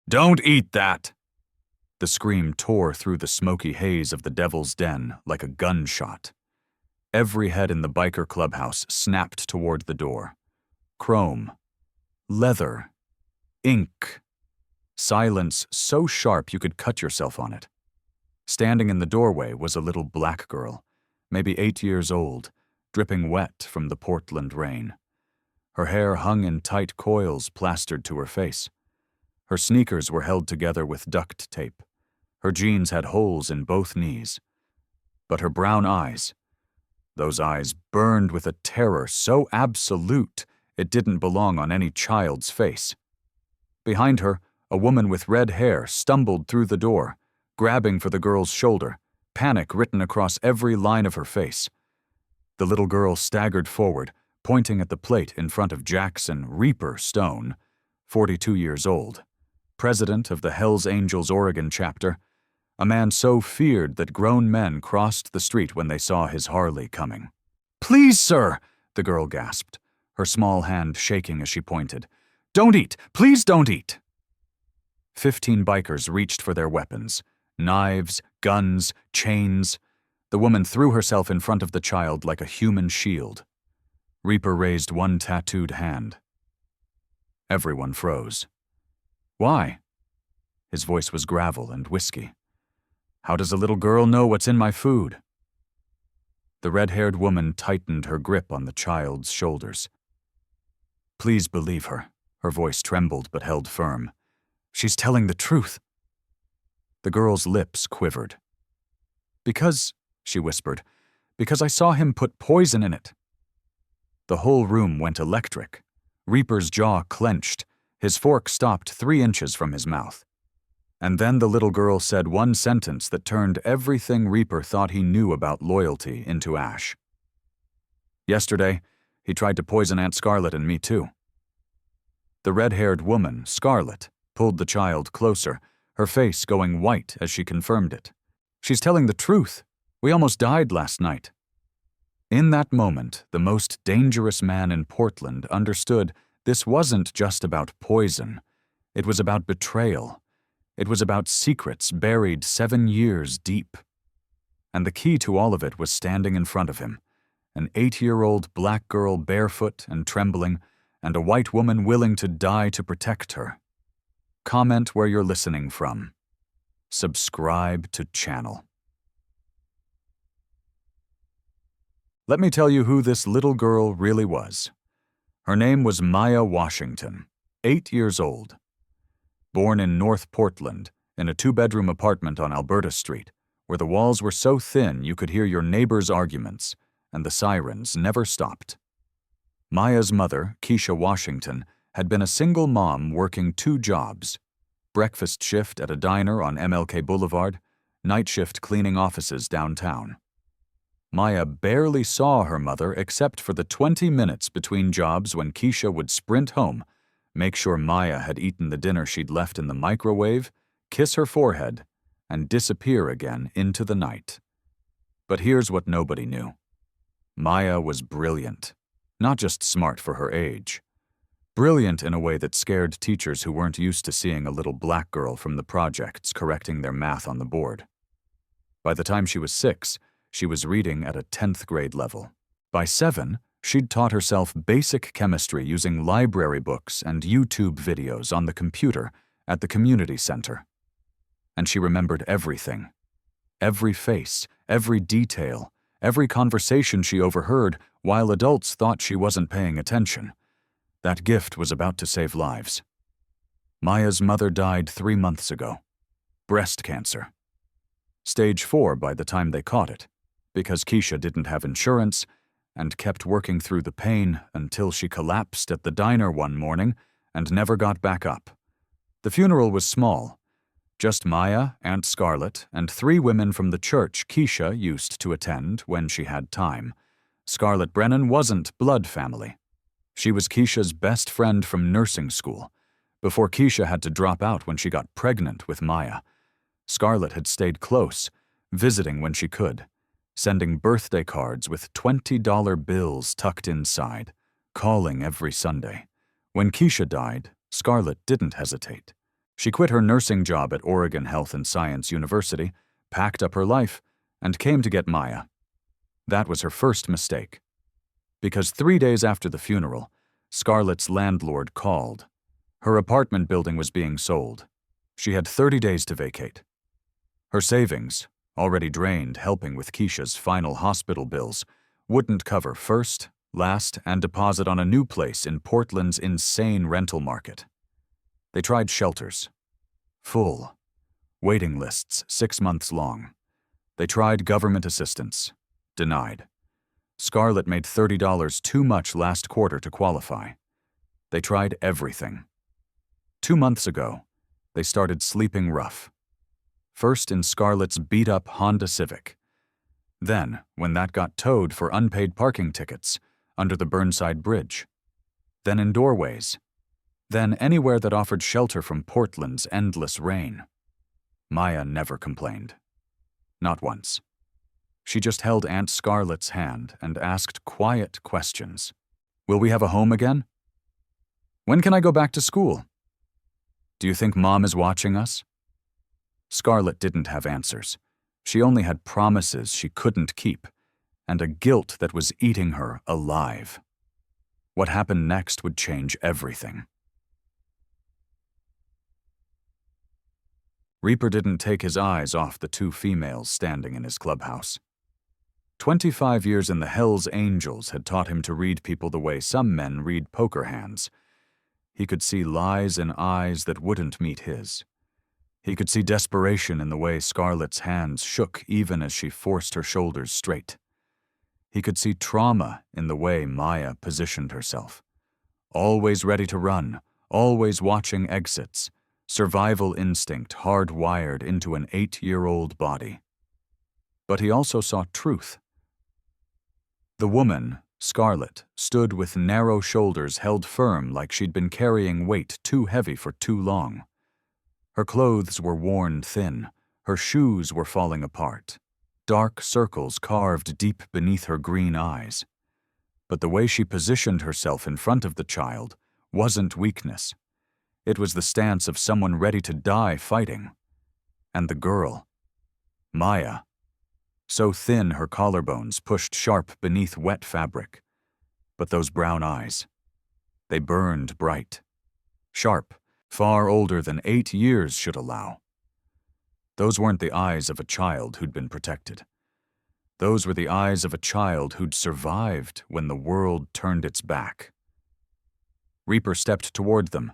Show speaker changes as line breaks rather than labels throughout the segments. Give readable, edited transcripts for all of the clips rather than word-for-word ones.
Don't eat that! The scream tore through the smoky haze of the Devil's Den like a gunshot. Every head in the biker clubhouse snapped toward the door. Chrome. Leather. Ink. Silence so sharp you could cut yourself on it. Standing in the doorway was a little black girl, maybe 8 years old, dripping wet from the Portland rain. Her hair hung in tight coils plastered to her face. Her sneakers were held together with duct tape. Her jeans had holes in both knees. But her brown eyes, those eyes burned with a terror so absolute it didn't belong on any child's face. Behind her, a woman with red hair stumbled through the door, grabbing for the girl's shoulder, panic written across every line of her face. The little girl staggered forward, pointing at the plate in front of Jackson Reaper Stone, 42 years old, president of the Hells Angels Oregon chapter, a man so feared that grown men crossed the street when they saw his Harley coming. "Please, sir," the girl gasped, her small hand shaking as she pointed. "Don't eat! Please don't eat!" 15 bikers reached for their weapons. Knives, guns, chains. The woman threw herself in front of the child like a human shield. Reaper raised one tattooed hand. Everyone froze. "Why?" His voice was gravel and whiskey. "How does a little girl know what's in my food?" The red-haired woman tightened her grip on the child's shoulders. "Please believe her." Her voice trembled but held firm. "She's telling the truth." The girl's lips quivered. "Because," she whispered, "because I saw him put poison in it." The whole room went electric. Reaper's jaw clenched. His fork stopped 3 inches from his mouth. And then the little girl said one sentence that turned everything Reaper thought he knew about loyalty into ash. "Yesterday, he tried to poison Aunt Scarlett and me too." The red-haired woman, Scarlett, pulled the child closer, her face going white as she confirmed it. "She's telling the truth. We almost died last night." In that moment, the most dangerous man in Portland understood this wasn't just about poison. It was about betrayal. It was about secrets buried 7 years deep. And the key to all of it was standing in front of him, an 8-year-old black girl barefoot and trembling, and a white woman willing to die to protect her. Comment where you're listening from. Subscribe to channel. Let me tell you who this little girl really was. Her name was Maya Washington, 8 years old. Born in North Portland, in a 2-bedroom apartment on Alberta Street, where the walls were so thin you could hear your neighbors' arguments, and the sirens never stopped. Maya's mother, Keisha Washington, had been a single mom working 2 jobs: breakfast shift at a diner on MLK Boulevard, night shift cleaning offices downtown. Maya barely saw her mother except for the 20 minutes between jobs when Keisha would sprint home, make sure Maya had eaten the dinner she'd left in the microwave, kiss her forehead, and disappear again into the night. But here's what nobody knew. Maya was brilliant, not just smart for her age. Brilliant in a way that scared teachers who weren't used to seeing a little black girl from the projects correcting their math on the board. By the time she was 6, she was reading at a 10th grade level. By 7, she'd taught herself basic chemistry using library books and YouTube videos on the computer at the community center. And she remembered everything. Every face, every detail, every conversation she overheard while adults thought she wasn't paying attention. That gift was about to save lives. Maya's mother died 3 months ago. Breast cancer. Stage 4 by the time they caught it, because Keisha didn't have insurance and kept working through the pain until she collapsed at the diner one morning and never got back up. The funeral was small. Just Maya, Aunt Scarlett, and 3 women from the church Keisha used to attend when she had time. Scarlett Brennan wasn't blood family. She was Keisha's best friend from nursing school, before Keisha had to drop out when she got pregnant with Maya. Scarlett had stayed close, visiting when she could, sending birthday cards with $20 bills tucked inside, calling every Sunday. When Keisha died, Scarlett didn't hesitate. She quit her nursing job at Oregon Health and Science University, packed up her life, and came to get Maya. That was her first mistake. Because 3 days after the funeral, Scarlett's landlord called. Her apartment building was being sold. She had 30 days to vacate. Her savings, already drained helping with Keisha's final hospital bills, wouldn't cover first, last, and deposit on a new place in Portland's insane rental market. They tried shelters. Full. Waiting lists 6 months long. They tried government assistance. Denied. Scarlett made $30 too much last quarter to qualify. They tried everything. 2 months ago, they started sleeping rough. First in Scarlett's beat-up Honda Civic. Then, when that got towed for unpaid parking tickets, under the Burnside Bridge. Then in doorways. Then anywhere that offered shelter from Portland's endless rain. Maya never complained. Not once. She just held Aunt Scarlett's hand and asked quiet questions. Will we have a home again? When can I go back to school? Do you think Mom is watching us? Scarlett didn't have answers. She only had promises she couldn't keep, and a guilt that was eating her alive. What happened next would change everything. Reaper didn't take his eyes off the 2 females standing in his clubhouse. 25 years in the Hells Angels had taught him to read people the way some men read poker hands. He could see lies in eyes that wouldn't meet his. He could see desperation in the way Scarlett's hands shook even as she forced her shoulders straight. He could see trauma in the way Maya positioned herself. Always ready to run, always watching exits, survival instinct hardwired into an 8-year-old body. But he also saw truth. The woman, Scarlett, stood with narrow shoulders held firm like she'd been carrying weight too heavy for too long. Her clothes were worn thin, her shoes were falling apart, dark circles carved deep beneath her green eyes. But the way she positioned herself in front of the child wasn't weakness. It was the stance of someone ready to die fighting. And the girl, Maya, so thin her collarbones pushed sharp beneath wet fabric. But those brown eyes, they burned bright, sharp, far older than 8 years should allow. Those weren't the eyes of a child who'd been protected. Those were the eyes of a child who'd survived when the world turned its back. Reaper stepped toward them.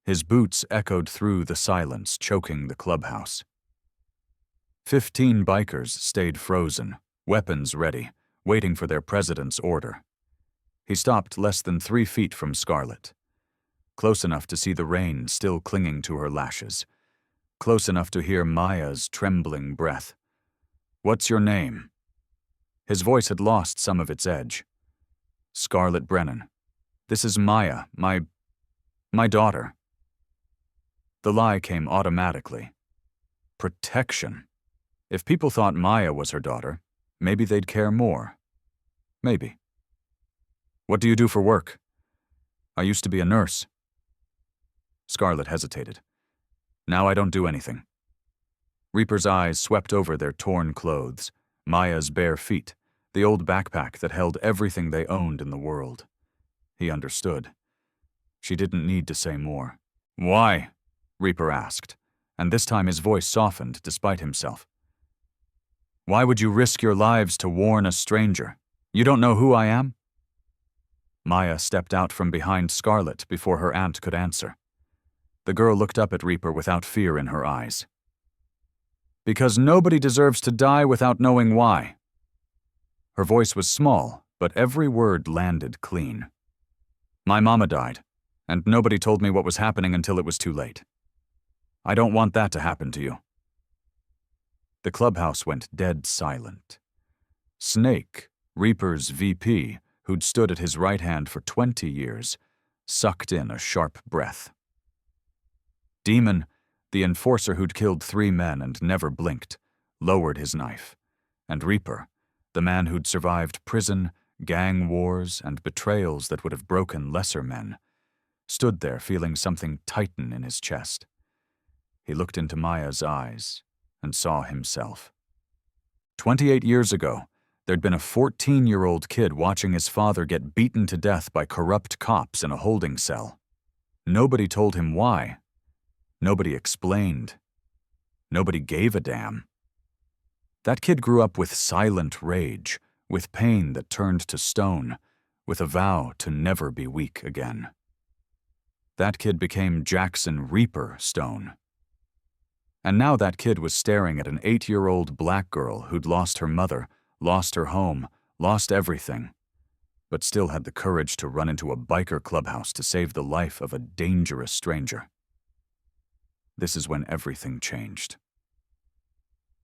His boots echoed through the silence, choking the clubhouse. 15 bikers stayed frozen, weapons ready, waiting for their president's order. He stopped less than 3 feet from Scarlett. Close enough to see the rain still clinging to her lashes. Close enough to hear Maya's trembling breath. "What's your name?" His voice had lost some of its edge. "Scarlett Brennan. This is Maya, my daughter." The lie came automatically. Protection. If people thought Maya was her daughter, maybe they'd care more. Maybe. "What do you do for work?" "I used to be a nurse." Scarlett hesitated. "Now I don't do anything." Reaper's eyes swept over their torn clothes, Maya's bare feet, the old backpack that held everything they owned in the world. He understood. She didn't need to say more. "Why?" Reaper asked, and this time his voice softened despite himself. "Why would you risk your lives to warn a stranger? You don't know who I am?" Maya stepped out from behind Scarlett before her aunt could answer. The girl looked up at Reaper without fear in her eyes. "Because nobody deserves to die without knowing why." Her voice was small, but every word landed clean. "My mama died, and nobody told me what was happening until it was too late. I don't want that to happen to you." The clubhouse went dead silent. Snake, Reaper's VP, who'd stood at his right hand for 20 years, sucked in a sharp breath. Demon, the enforcer who'd killed 3 men and never blinked, lowered his knife, and Reaper, the man who'd survived prison, gang wars, and betrayals that would have broken lesser men, stood there feeling something tighten in his chest. He looked into Maya's eyes and saw himself. 28 years ago, there'd been a 14-year-old kid watching his father get beaten to death by corrupt cops in a holding cell. Nobody told him why. Nobody explained. Nobody gave a damn. That kid grew up with silent rage, with pain that turned to stone, with a vow to never be weak again. That kid became Jackson Reaper Stone. And now that kid was staring at an 8-year-old black girl who'd lost her mother, lost her home, lost everything, but still had the courage to run into a biker clubhouse to save the life of a dangerous stranger. This is when everything changed.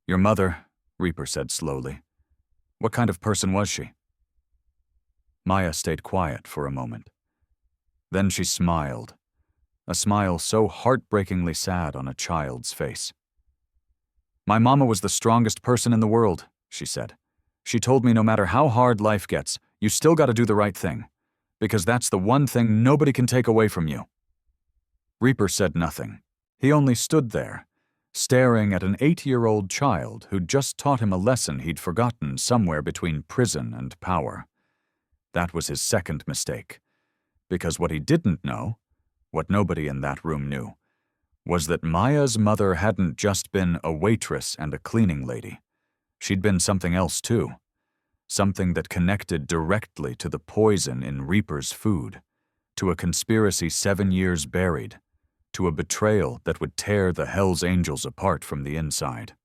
"Your mother," Reaper said slowly. "What kind of person was she?" Maya stayed quiet for a moment. Then she smiled, a smile so heartbreakingly sad on a child's face. "My mama was the strongest person in the world," she said. "She told me no matter how hard life gets, you still gotta do the right thing, because that's the one thing nobody can take away from you." Reaper said nothing. He only stood there, staring at an 8-year-old child who'd just taught him a lesson he'd forgotten somewhere between prison and power. That was his second mistake, because what he didn't know, what nobody in that room knew, was that Maya's mother hadn't just been a waitress and a cleaning lady. She'd been something else too, something that connected directly to the poison in Reaper's food, to a conspiracy 7 years buried, to a betrayal that would tear the Hell's Angels apart from the inside.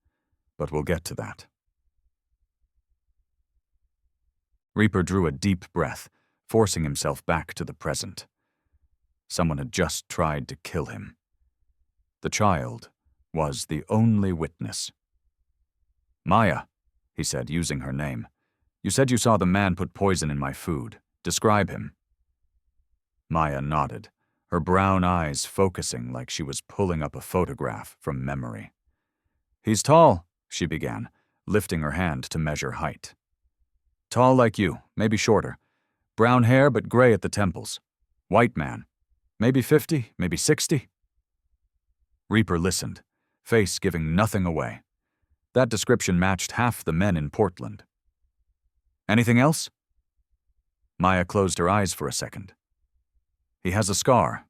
But we'll get to that. Reaper drew a deep breath, forcing himself back to the present. Someone had just tried to kill him. The child was the only witness. "Maya," he said, using her name, "you said you saw the man put poison in my food. Describe him." Maya nodded, her brown eyes focusing like she was pulling up a photograph from memory. "He's tall," she began, lifting her hand to measure height. "Tall like you, maybe shorter. Brown hair but gray at the temples. White man. Maybe 50, maybe 60. Reaper listened, face giving nothing away. That description matched half the men in Portland. "Anything else?" Maya closed her eyes for a second. "He has a scar.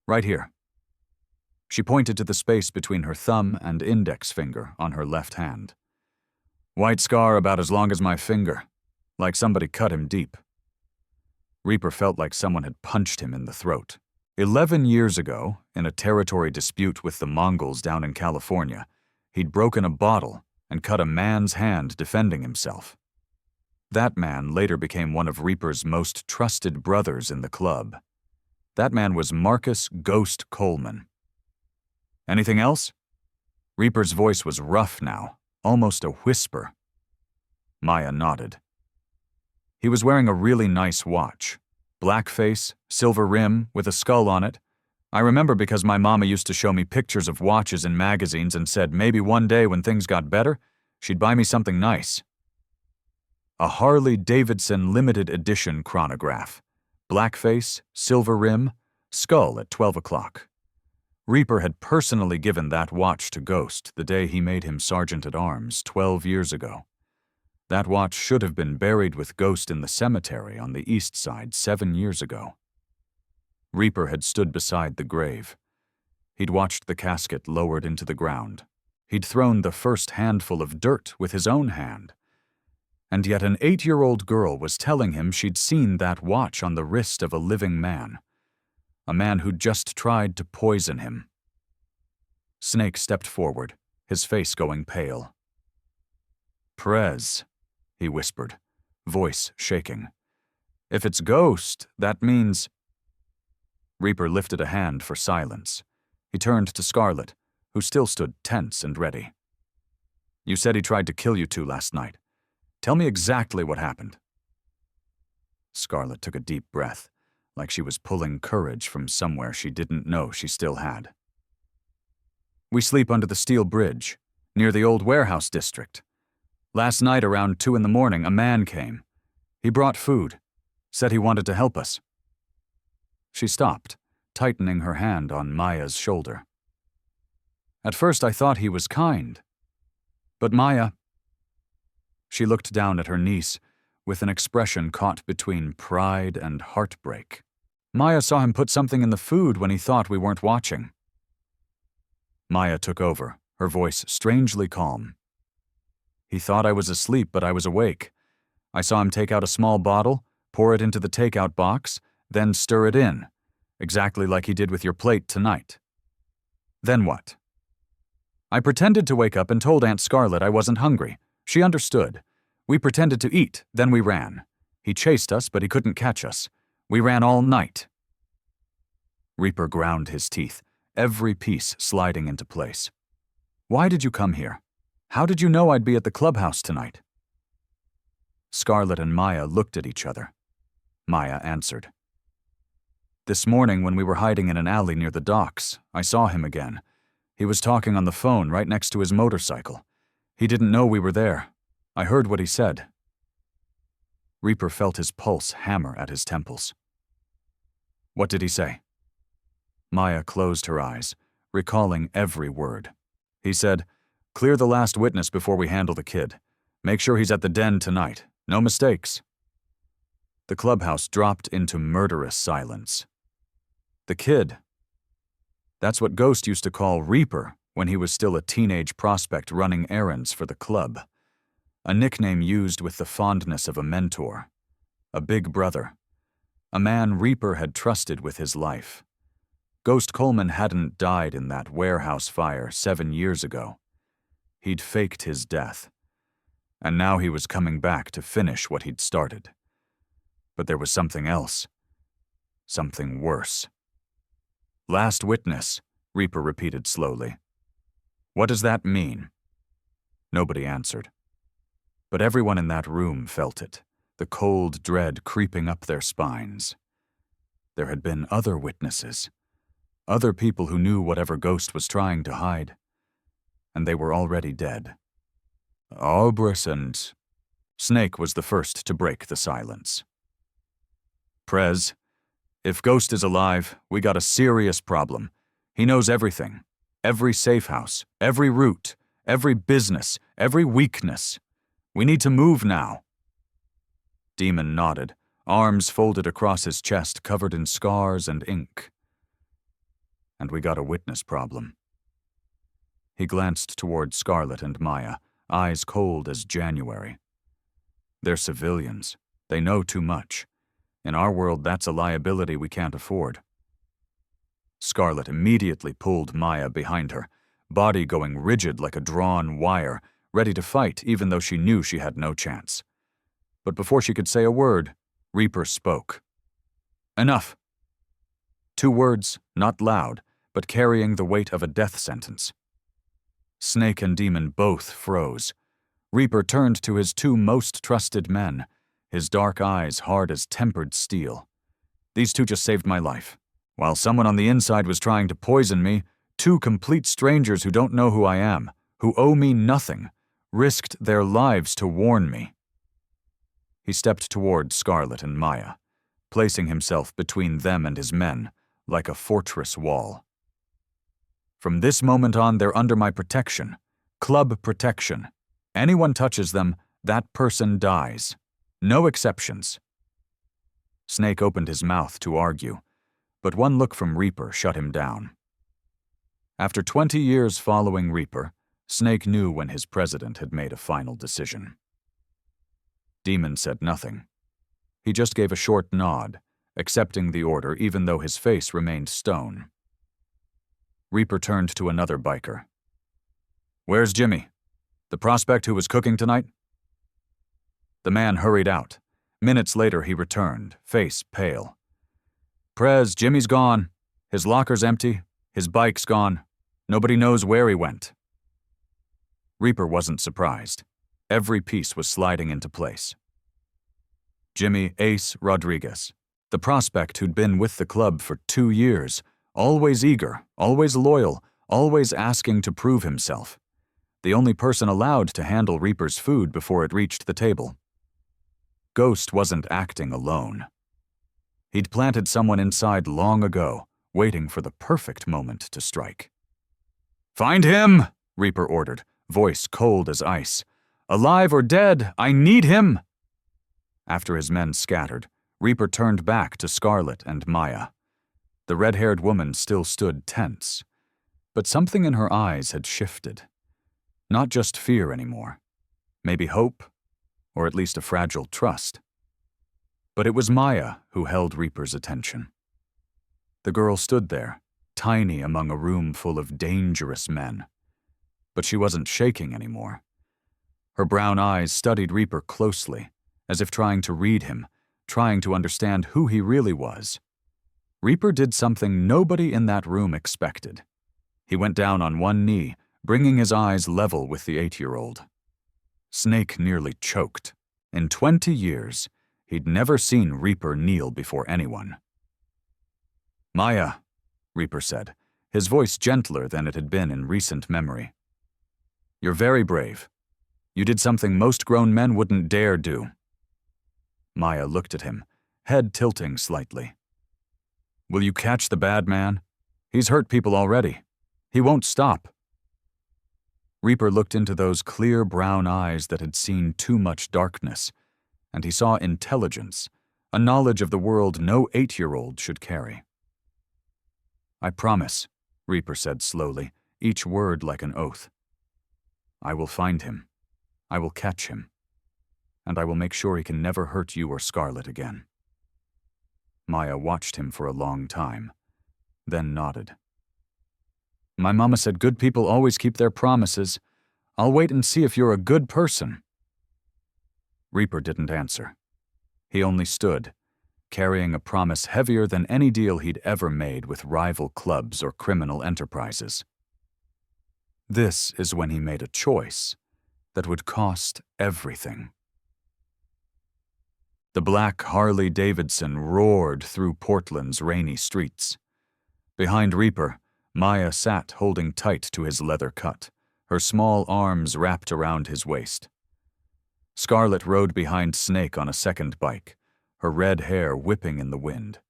Right here." She pointed to the space between her thumb and index finger on her left hand. "White scar about as long as my finger, like somebody cut him deep." Reaper felt like someone had punched him in the throat. 11 years ago, in a territory dispute with the Mongols down in California, he'd broken a bottle and cut a man's hand defending himself. That man later became one of Reaper's most trusted brothers in the club. That man was Marcus Ghost Coleman. "Anything else?" Reaper's voice was rough now, almost a whisper. Maya nodded. "He was wearing a really nice watch. Black face, silver rim, with a skull on it. I remember because my mama used to show me pictures of watches in magazines and said maybe one day when things got better, she'd buy me something nice. A Harley-Davidson limited edition chronograph. Black face, silver rim, skull at 12 o'clock. Reaper had personally given that watch to Ghost the day he made him Sergeant-at-Arms 12 years ago. That watch should have been buried with Ghost in the cemetery on the east side 7 years ago. Reaper had stood beside the grave. He'd watched the casket lowered into the ground. He'd thrown the first handful of dirt with his own hand. And yet an 8-year-old girl was telling him she'd seen that watch on the wrist of a living man. A man who'd just tried to poison him. Snake stepped forward, his face going pale. "Prez," he whispered, voice shaking. "If it's Ghost, that means—" Reaper lifted a hand for silence. He turned to Scarlet, who still stood tense and ready. "You said he tried to kill you two last night. Tell me exactly what happened." Scarlet took a deep breath, like she was pulling courage from somewhere she didn't know she still had. "We sleep under the steel bridge, near the old warehouse district. Last night around 2 in the morning, a man came. He brought food, said he wanted to help us." She stopped, tightening her hand on Maya's shoulder. At first I thought he was kind. But Maya... She looked down at her niece with an expression caught between pride and heartbreak. Maya saw him put something in the food when he thought we weren't watching. Maya took over, her voice strangely calm. He thought I was asleep, but I was awake. I saw him take out a small bottle, pour it into the takeout box, then stir it in, exactly like he did with your plate tonight. Then what? I pretended to wake up and told Aunt Scarlett I wasn't hungry. She understood. We pretended to eat, then we ran. He chased us, but he couldn't catch us. We ran all night. Reaper ground his teeth, every piece sliding into place. Why did you come here? How did you know I'd be at the clubhouse tonight? Scarlett and Maya looked at each other. Maya answered. This morning when we were hiding in an alley near the docks, I saw him again. He was talking on the phone right next to his motorcycle. He didn't know we were there. I heard what he said. Reaper felt his pulse hammer at his temples. What did he say? Maya closed her eyes, recalling every word. He said, "Clear the last witness before we handle the kid. Make sure he's at the den tonight. No mistakes." The clubhouse dropped into murderous silence. The kid. That's what Ghost used to call Reaper when he was still a teenage prospect running errands for the club. A nickname used with the fondness of a mentor, a big brother, a man Reaper had trusted with his life. Ghost Coleman hadn't died in that warehouse fire 7 years ago. He'd faked his death, and now he was coming back to finish what he'd started. But there was something else, something worse. Last witness, Reaper repeated slowly. What does that mean? Nobody answered. But everyone in that room felt it, the cold dread creeping up their spines. There had been other witnesses, other people who knew whatever Ghost was trying to hide, and they were already dead. Obris and... Snake was the first to break the silence. Prez, if Ghost is alive, we got a serious problem. He knows everything. Every safe house, every route, every business, every weakness. We need to move now. Demon nodded, arms folded across his chest covered in scars and ink. And we got a witness problem. He glanced toward Scarlett and Maya, eyes cold as January. They're civilians. They know too much. In our world, that's a liability we can't afford. Scarlett immediately pulled Maya behind her, body going rigid like a drawn wire, ready to fight even though she knew she had no chance. But before she could say a word, Reaper spoke. Enough. 2 words, not loud, but carrying the weight of a death sentence. Snake and Demon both froze. Reaper turned to his 2 most trusted men, his dark eyes hard as tempered steel. These 2 just saved my life. While someone on the inside was trying to poison me, 2 complete strangers who don't know who I am, who owe me nothing, risked their lives to warn me. He stepped toward Scarlett and Maya, placing himself between them and his men, like a fortress wall. From this moment on, they're under my protection, club protection. Anyone touches them, that person dies. No exceptions. Snake opened his mouth to argue, but one look from Reaper shut him down. After 20 years following Reaper, Snake knew when his president had made a final decision. Demon said nothing. He just gave a short nod, accepting the order even though his face remained stone. Reaper turned to another biker. Where's Jimmy? The prospect who was cooking tonight? The man hurried out. Minutes later he returned, face pale. Prez, Jimmy's gone. His locker's empty. His bike's gone. Nobody knows where he went. Reaper wasn't surprised. Every piece was sliding into place. Jimmy Ace Rodriguez, the prospect who'd been with the club for 2 years, always eager, always loyal, always asking to prove himself. The only person allowed to handle Reaper's food before it reached the table. Ghost wasn't acting alone. He'd planted someone inside long ago, waiting for the perfect moment to strike. "Find him!" Reaper ordered, voice cold as ice. "Alive or dead, I need him!" After his men scattered, Reaper turned back to Scarlet and Maya. The red-haired woman still stood tense, but something in her eyes had shifted. Not just fear anymore. Maybe hope, or at least a fragile trust. But it was Maya who held Reaper's attention. The girl stood there, tiny among a room full of dangerous men. But she wasn't shaking anymore. Her brown eyes studied Reaper closely, as if trying to read him, trying to understand who he really was. Reaper did something nobody in that room expected. He went down on one knee, bringing his eyes level with the 8-year-old. Snake nearly choked. In 20 years, he'd never seen Reaper kneel before anyone. "Maya," Reaper said, his voice gentler than it had been in recent memory. "You're very brave. You did something most grown men wouldn't dare do." Maya looked at him, head tilting slightly. "Will you catch the bad man? He's hurt people already. He won't stop." Reaper looked into those clear brown eyes that had seen too much darkness, and he saw intelligence, a knowledge of the world no 8-year-old should carry. "I promise," Reaper said slowly, each word like an oath. "I will find him. I will catch him. And I will make sure he can never hurt you or Scarlet again." Maya watched him for a long time, then nodded. "My mama said good people always keep their promises. I'll wait and see if you're a good person." Reaper didn't answer. He only stood, carrying a promise heavier than any deal he'd ever made with rival clubs or criminal enterprises. This is when he made a choice that would cost everything. The black Harley-Davidson roared through Portland's rainy streets. Behind Reaper, Maya sat holding tight to his leather cut, her small arms wrapped around his waist. Scarlet rode behind Snake on a second bike, her red hair whipping in the wind.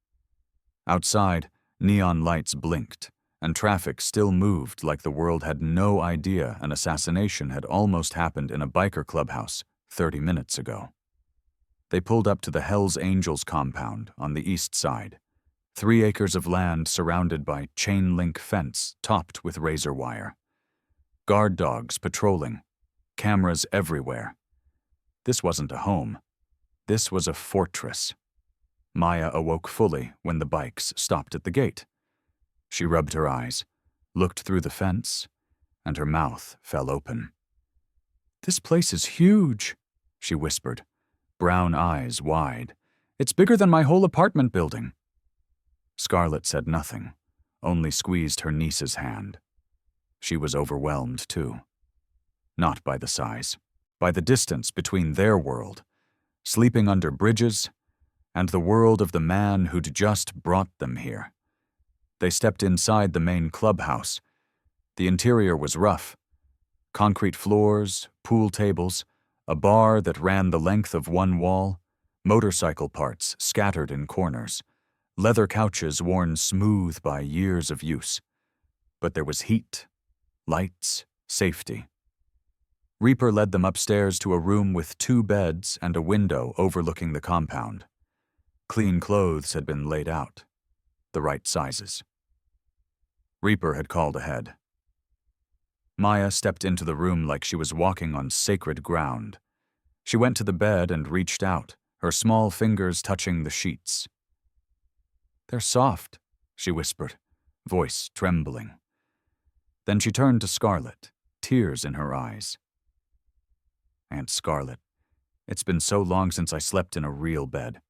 Outside, neon lights blinked, and traffic still moved like the world had no idea an assassination had almost happened in a biker clubhouse 30 minutes ago. They pulled up to the Hells Angels compound on the east side, 3 acres of land surrounded by chain-link fence topped with razor wire. Guard dogs patrolling, cameras everywhere. This wasn't a home. This was a fortress. Maya awoke fully when the bikes stopped at the gate. She rubbed her eyes, looked through the fence, and her mouth fell open. "This place is huge," she whispered, brown eyes wide. "It's bigger than my whole apartment building." Scarlet said nothing, only squeezed her niece's hand. She was overwhelmed, too. Not by the size, by the distance between their world, sleeping under bridges, and the world of the man who'd just brought them here. They stepped inside the main clubhouse. The interior was rough. Concrete floors, pool tables, a bar that ran the length of one wall, motorcycle parts scattered in corners, leather couches worn smooth by years of use. But there was heat, lights, safety. Reaper led them upstairs to a room with 2 beds and a window overlooking the compound. Clean clothes had been laid out, the right sizes. Reaper had called ahead. Maya stepped into the room like she was walking on sacred ground. She went to the bed and reached out, her small fingers touching the sheets. "They're soft," she whispered, voice trembling. Then she turned to Scarlet, tears in her eyes. "Aunt Scarlet, it's been so long since I slept in a real bed."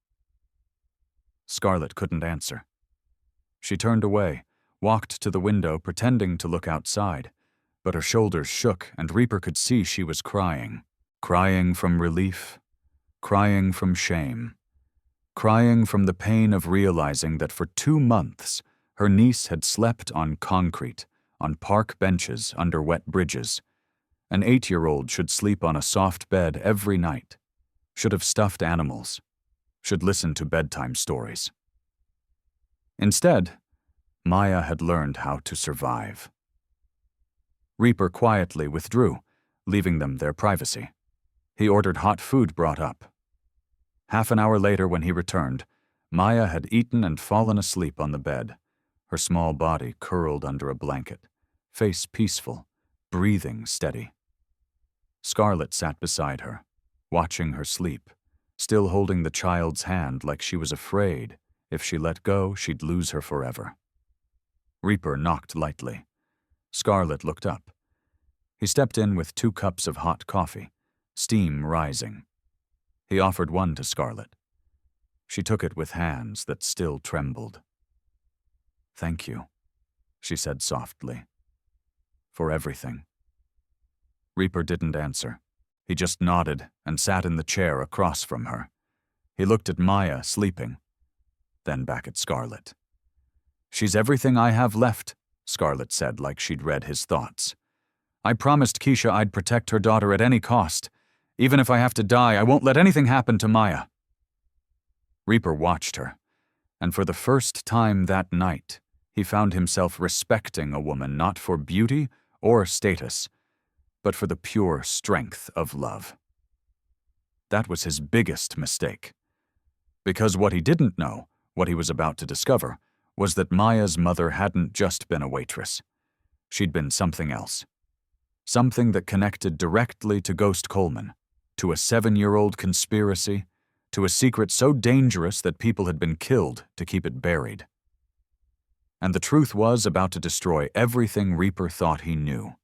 Scarlet couldn't answer. She turned away, walked to the window pretending to look outside, but her shoulders shook and Reaper could see she was crying. Crying from relief, crying from shame, crying from the pain of realizing that for 2 months her niece had slept on concrete, on park benches under wet bridges. An 8-year-old should sleep on a soft bed every night, should have stuffed animals, should listen to bedtime stories. Instead, Maya had learned how to survive. Reaper quietly withdrew, leaving them their privacy. He ordered hot food brought up. Half an hour later, when he returned, Maya had eaten and fallen asleep on the bed, her small body curled under a blanket, face peaceful, breathing steady. Scarlett sat beside her, watching her sleep, still holding the child's hand like she was afraid if she let go, she'd lose her forever. Reaper knocked lightly. Scarlett looked up. He stepped in with 2 cups of hot coffee, steam rising. He offered one to Scarlett. She took it with hands that still trembled. "Thank you," she said softly, "for everything." Reaper didn't answer. He just nodded and sat in the chair across from her. He looked at Maya sleeping, then back at Scarlett. "She's everything I have left," Scarlett said like she'd read his thoughts. "I promised Keisha I'd protect her daughter at any cost. Even if I have to die, I won't let anything happen to Maya." Reaper watched her, and for the first time that night, he found himself respecting a woman not for beauty or status, but for the pure strength of love. That was his biggest mistake. Because what he didn't know, what he was about to discover, was that Maya's mother hadn't just been a waitress. She'd been something else. Something that connected directly to Ghost Coleman, to a 7-year-old conspiracy, to a secret so dangerous that people had been killed to keep it buried. And the truth was about to destroy everything Reaper thought he knew.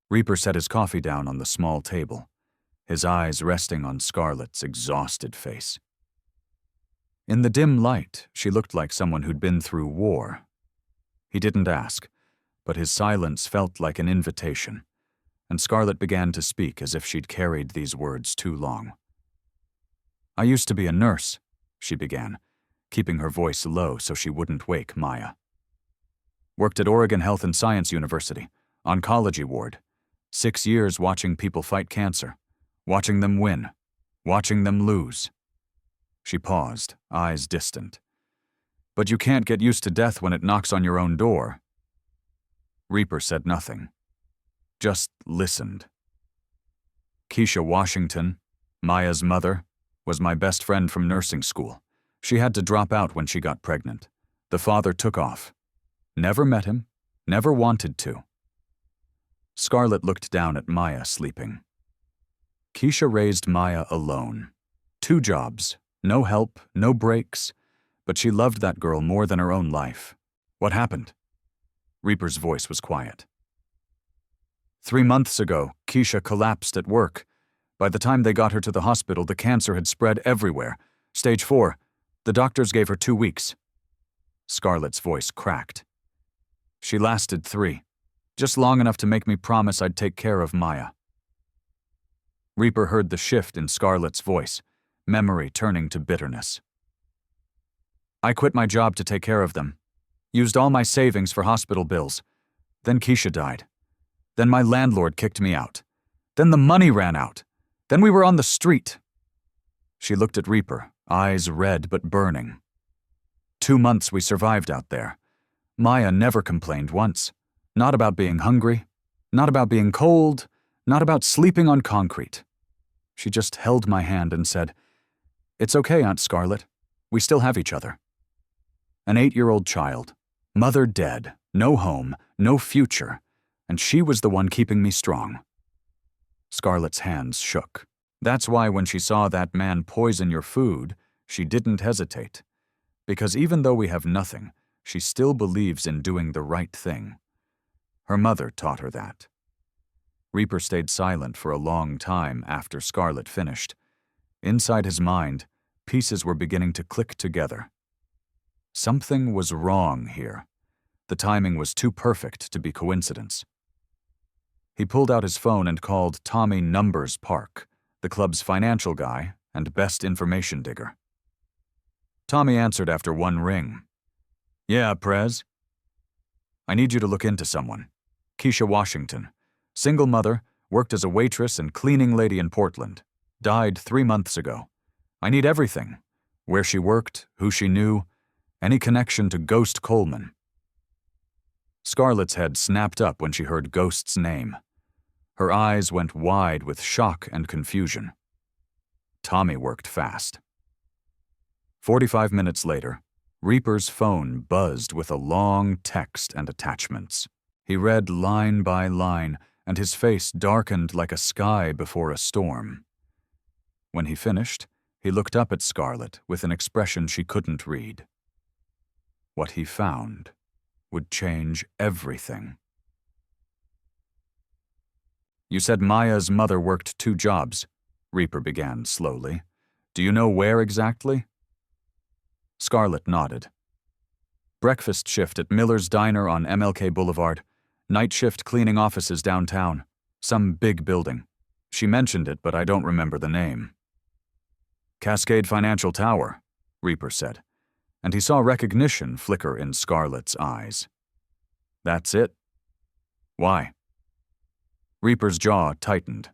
Reaper set his coffee down on the small table, his eyes resting on Scarlett's exhausted face. In the dim light, she looked like someone who'd been through war. He didn't ask, but his silence felt like an invitation, and Scarlett began to speak as if she'd carried these words too long. "I used to be a nurse," she began, keeping her voice low so she wouldn't wake Maya. "Worked at Oregon Health and Science University, oncology ward. 6 years watching people fight cancer, watching them win, watching them lose." She paused, eyes distant. "But you can't get used to death when it knocks on your own door." Reaper said nothing, just listened. "Keisha Washington, Maya's mother, was my best friend from nursing school. She had to drop out when she got pregnant. The father took off. Never met him, never wanted to." Scarlett looked down at Maya sleeping. Keisha raised Maya alone. 2 jobs, no help, no breaks, but she loved that girl more than her own life. "What happened?" Reaper's voice was quiet. 3 months ago, Keisha collapsed at work. By the time they got her to the hospital, the cancer had spread everywhere. Stage 4. The doctors gave her 2 weeks. Scarlett's voice cracked. "She lasted 3, just long enough to make me promise I'd take care of Maya." Reaper heard the shift in Scarlett's voice, memory turning to bitterness. "I quit my job to take care of them. Used all my savings for hospital bills. Then Keisha died. Then my landlord kicked me out. Then the money ran out. Then we were on the street." She looked at Reaper, eyes red but burning. 2 months we survived out there. Maya never complained once. Not about being hungry, not about being cold, not about sleeping on concrete. She just held my hand and said, 'It's okay, Aunt Scarlett. We still have each other.' An 8-year-old child, mother dead, no home, no future, and she was the one keeping me strong." Scarlett's hands shook. That's why when she saw that man poison your food, she didn't hesitate. Because even though we have nothing, she still believes in doing the right thing. Her mother taught her that. Reaper stayed silent for a long time after Scarlett finished. Inside his mind, pieces were beginning to click together. Something was wrong here. The timing was too perfect to be coincidence. He pulled out his phone and called Tommy Numbers Park, the club's financial guy and best information digger. Tommy answered after 1 ring. "Yeah, Prez?" "I need you to look into someone. Keisha Washington. Single mother, worked as a waitress and cleaning lady in Portland. Died 3 months ago. I need everything. Where she worked, who she knew, any connection to Ghost Coleman." Scarlett's head snapped up when she heard Ghost's name. Her eyes went wide with shock and confusion. Tommy worked fast. 45 minutes later, Reaper's phone buzzed with a long text and attachments. He read line by line, and his face darkened like a sky before a storm. When he finished, he looked up at Scarlett with an expression she couldn't read. What he found would change everything. "You said Maya's mother worked 2 jobs," Reaper began slowly. "Do you know where exactly?" Scarlett nodded. "Breakfast shift at Miller's Diner on MLK Boulevard. Night shift cleaning offices downtown. Some big building. She mentioned it, but I don't remember the name." "Cascade Financial Tower," Reaper said, and he saw recognition flicker in Scarlett's eyes. "That's it? Why?" Reaper's jaw tightened.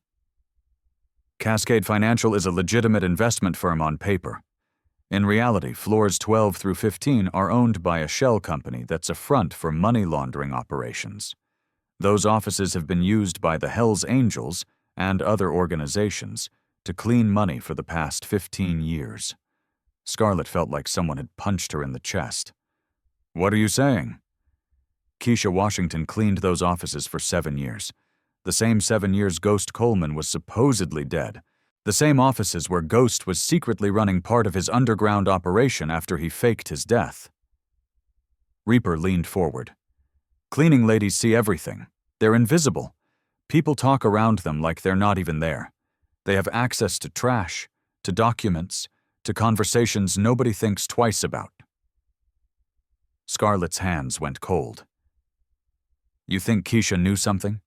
"Cascade Financial is a legitimate investment firm on paper. In reality, floors 12 through 15 are owned by a shell company that's a front for money laundering operations. Those offices have been used by the Hells Angels and other organizations to clean money for the past 15 years. Scarlett felt like someone had punched her in the chest. "What are you saying?" "Keisha Washington cleaned those offices for 7 years. The same 7 years Ghost Coleman was supposedly dead. The same offices where Ghost was secretly running part of his underground operation after he faked his death." Reaper leaned forward. "Cleaning ladies see everything. They're invisible. People talk around them like they're not even there. They have access to trash, to documents, to conversations nobody thinks twice about." Scarlett's hands went cold. "You think Keisha knew something?"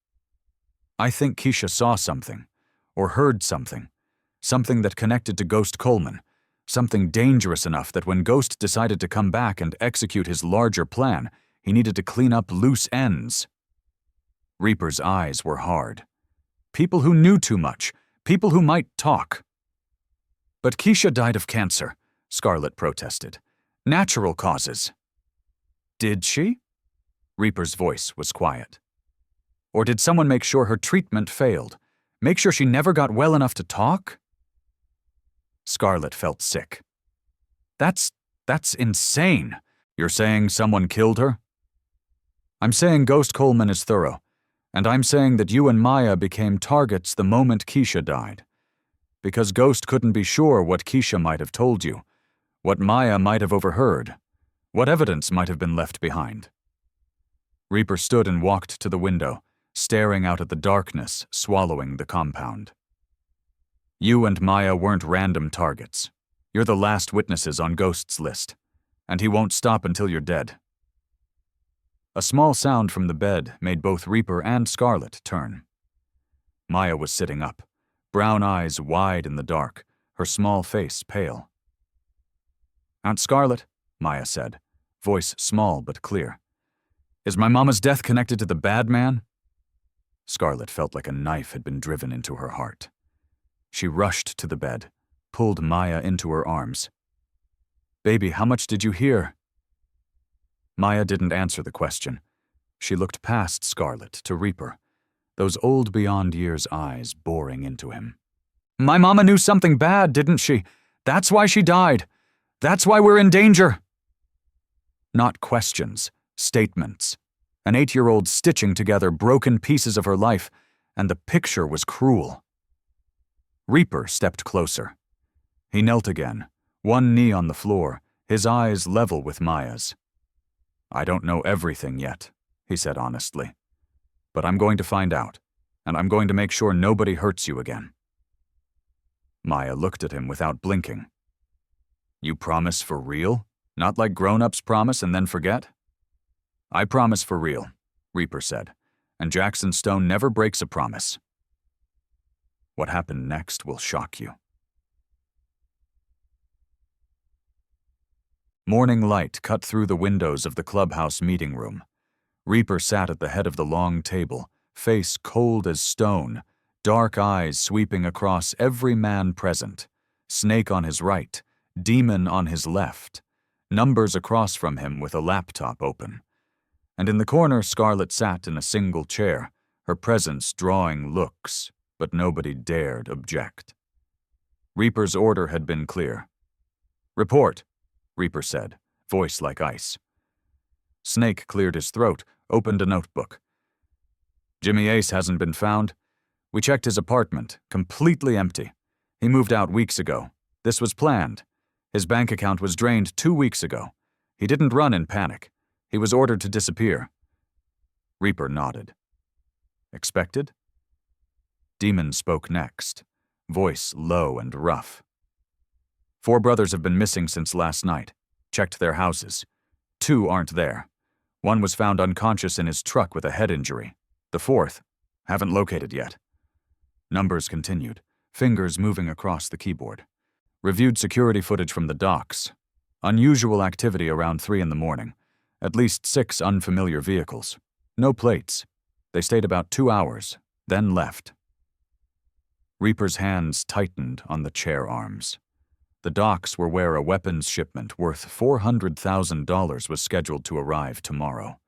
"I think Keisha saw something, or heard something. Something that connected to Ghost Coleman. Something dangerous enough that when Ghost decided to come back and execute his larger plan, he needed to clean up loose ends." Reaper's eyes were hard. "People who knew too much. People who might talk." "But Keisha died of cancer," Scarlett protested. "Natural causes." "Did she?" Reaper's voice was quiet. "Or did someone make sure her treatment failed? Make sure she never got well enough to talk?" Scarlett felt sick. That's insane. You're saying someone killed her?" "I'm saying Ghost Coleman is thorough, and I'm saying that you and Maya became targets the moment Keisha died. Because Ghost couldn't be sure what Keisha might have told you, what Maya might have overheard, what evidence might have been left behind." Reaper stood and walked to the window, staring out at the darkness swallowing the compound. "You and Maya weren't random targets. You're the last witnesses on Ghost's list, and he won't stop until you're dead." A small sound from the bed made both Reaper and Scarlett turn. Maya was sitting up, brown eyes wide in the dark, her small face pale. "Aunt Scarlett," Maya said, voice small but clear. "Is my mama's death connected to the bad man?" Scarlett felt like a knife had been driven into her heart. She rushed to the bed, pulled Maya into her arms. "Baby, how much did you hear?" Maya didn't answer the question. She looked past Scarlett to Reaper, those old beyond years eyes boring into him. "My mama knew something bad, didn't she? That's why she died. That's why we're in danger." Not questions, statements. An 8-year-old stitching together broken pieces of her life, and the picture was cruel. Reaper stepped closer. He knelt again, one knee on the floor, his eyes level with Maya's. "I don't know everything yet," he said honestly. "But I'm going to find out, and I'm going to make sure nobody hurts you again." Maya looked at him without blinking. "You promise for real? Not like grown-ups promise and then forget?" "I promise for real," Reaper said, "and Jackson Stone never breaks a promise." What happened next will shock you. Morning light cut through the windows of the clubhouse meeting room. Reaper sat at the head of the long table, face cold as stone, dark eyes sweeping across every man present, Snake on his right, Demon on his left, Numbers across from him with a laptop open. And in the corner, Scarlett sat in a single chair, her presence drawing looks, but nobody dared object. Reaper's order had been clear. "Report," Reaper said, voice like ice. Snake cleared his throat, opened a notebook. "Jimmy Ace hasn't been found. We checked his apartment, completely empty. He moved out weeks ago. This was planned. His bank account was drained 2 weeks ago. He didn't run in panic. He was ordered to disappear." Reaper nodded. "Expected?" Demon spoke next, voice low and rough. "4 brothers have been missing since last night. Checked their houses. 2 aren't there. 1 was found unconscious in his truck with a head injury. The 4th, haven't located yet." Numbers continued, fingers moving across the keyboard. "Reviewed security footage from the docks. Unusual activity around 3 in the morning. At least 6 unfamiliar vehicles. No plates. They stayed about 2 hours, then left." Reaper's hands tightened on the chair arms. The docks were where a weapons shipment worth $400,000 was scheduled to arrive tomorrow.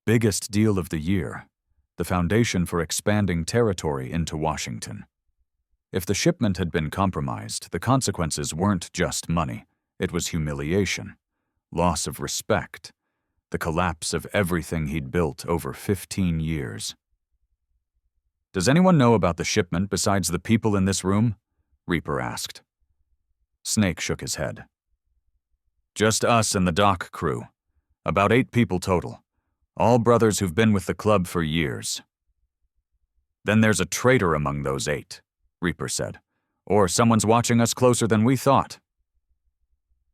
Biggest deal of the year, the foundation for expanding territory into Washington. If the shipment had been compromised, the consequences weren't just money. It was humiliation, loss of respect, the collapse of everything he'd built over 15 years. "Does anyone know about the shipment besides the people in this room?" Reaper asked. Snake shook his head. "Just us and the dock crew. About 8 people total. All brothers who've been with the club for years." "Then there's a traitor among those 8, Reaper said. "Or someone's watching us closer than we thought."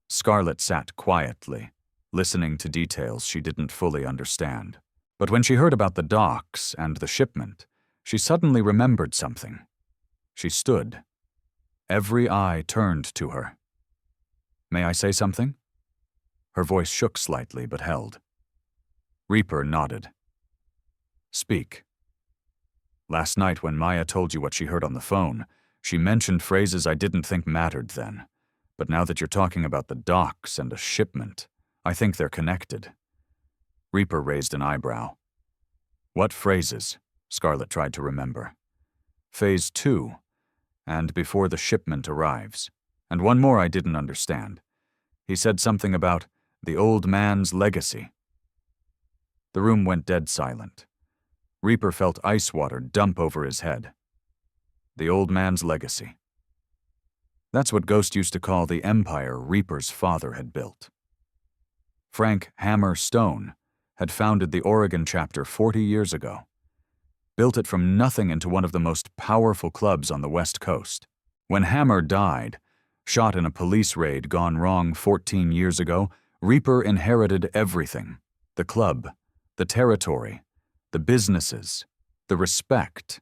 Scarlett sat quietly, listening to details she didn't fully understand. But when she heard about the docks and the shipment, she suddenly remembered something. She stood. Every eye turned to her. "May I say something?" Her voice shook slightly but held. Reaper nodded. "Speak." "Last night when Maya told you what she heard on the phone, she mentioned phrases I didn't think mattered then. But now that you're talking about the docks and a shipment, I think they're connected." Reaper raised an eyebrow. "What phrases?" Scarlett tried to remember. "Phase 2, and before the shipment arrives. And one more I didn't understand. He said something about the old man's legacy." The room went dead silent. Reaper felt ice water dump over his head. The old man's legacy. That's what Ghost used to call the empire Reaper's father had built. Frank Hammer Stone had founded the Oregon chapter 40 years ago. Built it from nothing into one of the most powerful clubs on the West Coast. When Hammer died, shot in a police raid gone wrong 14 years ago, Reaper inherited everything. The club, the territory, the businesses, the respect.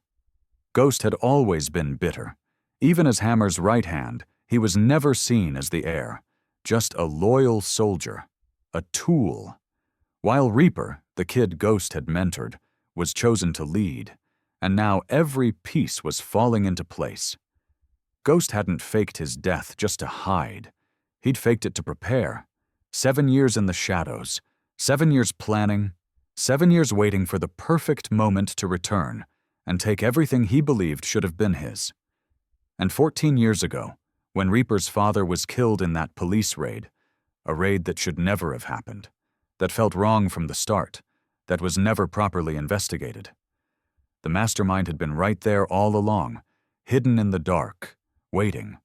Ghost had always been bitter. Even as Hammer's right hand, he was never seen as the heir, just a loyal soldier, a tool. While Reaper, the kid Ghost had mentored, was chosen to lead, and now every piece was falling into place. Ghost hadn't faked his death just to hide. He'd faked it to prepare. 7 years in the shadows, 7 years planning, 7 years waiting for the perfect moment to return and take everything he believed should have been his. And 14 years ago, when Reaper's father was killed in that police raid, a raid that should never have happened, that felt wrong from the start, that was never properly investigated. The mastermind had been right there all along, hidden in the dark, waiting.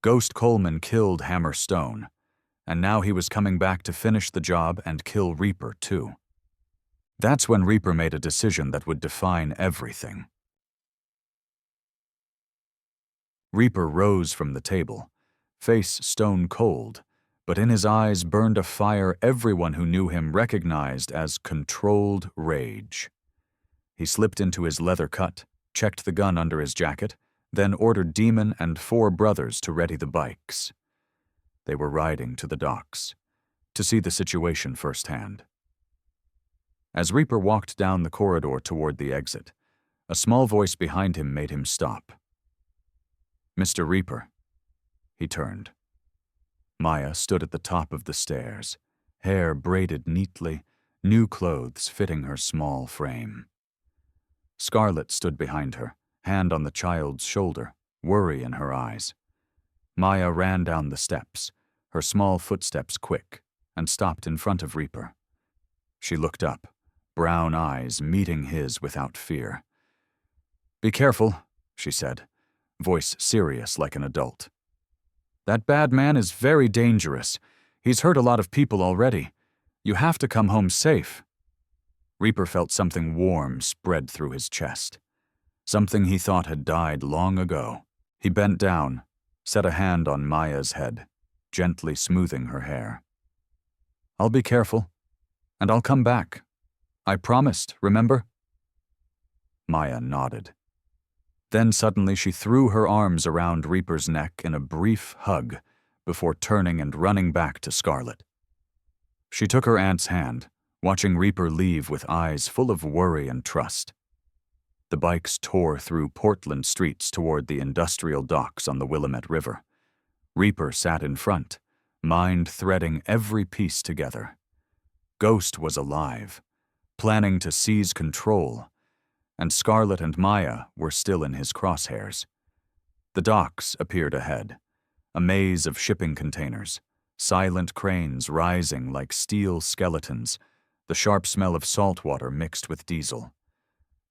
Ghost Coleman killed Hammer Stone, and now he was coming back to finish the job and kill Reaper too. That's when Reaper made a decision that would define everything. Reaper rose from the table, face stone cold, but in his eyes burned a fire everyone who knew him recognized as controlled rage. He slipped into his leather cut, checked the gun under his jacket, then ordered Demon and 4 brothers to ready the bikes. They were riding to the docks, to see the situation firsthand. As Reaper walked down the corridor toward the exit, a small voice behind him made him stop. "Mr. Reaper." He turned. Maya stood at the top of the stairs, hair braided neatly, new clothes fitting her small frame. Scarlett stood behind her, hand on the child's shoulder, worry in her eyes. Maya ran down the steps, her small footsteps quick, and stopped in front of Reaper. She looked up, brown eyes meeting his without fear. "Be careful," she said, voice serious like an adult. "That bad man is very dangerous. He's hurt a lot of people already. You have to come home safe." Reaper felt something warm spread through his chest. Something he thought had died long ago. He bent down, set a hand on Maya's head, gently smoothing her hair. "I'll be careful, and I'll come back. I promised, remember?" Maya nodded. Then suddenly she threw her arms around Reaper's neck in a brief hug before turning and running back to Scarlett. She took her aunt's hand, watching Reaper leave with eyes full of worry and trust. The bikes tore through Portland streets toward the industrial docks on the Willamette River. Reaper sat in front, mind threading every piece together. Ghost was alive, planning to seize control, and Scarlett and Maya were still in his crosshairs. The docks appeared ahead, a maze of shipping containers, silent cranes rising like steel skeletons, the sharp smell of salt water mixed with diesel.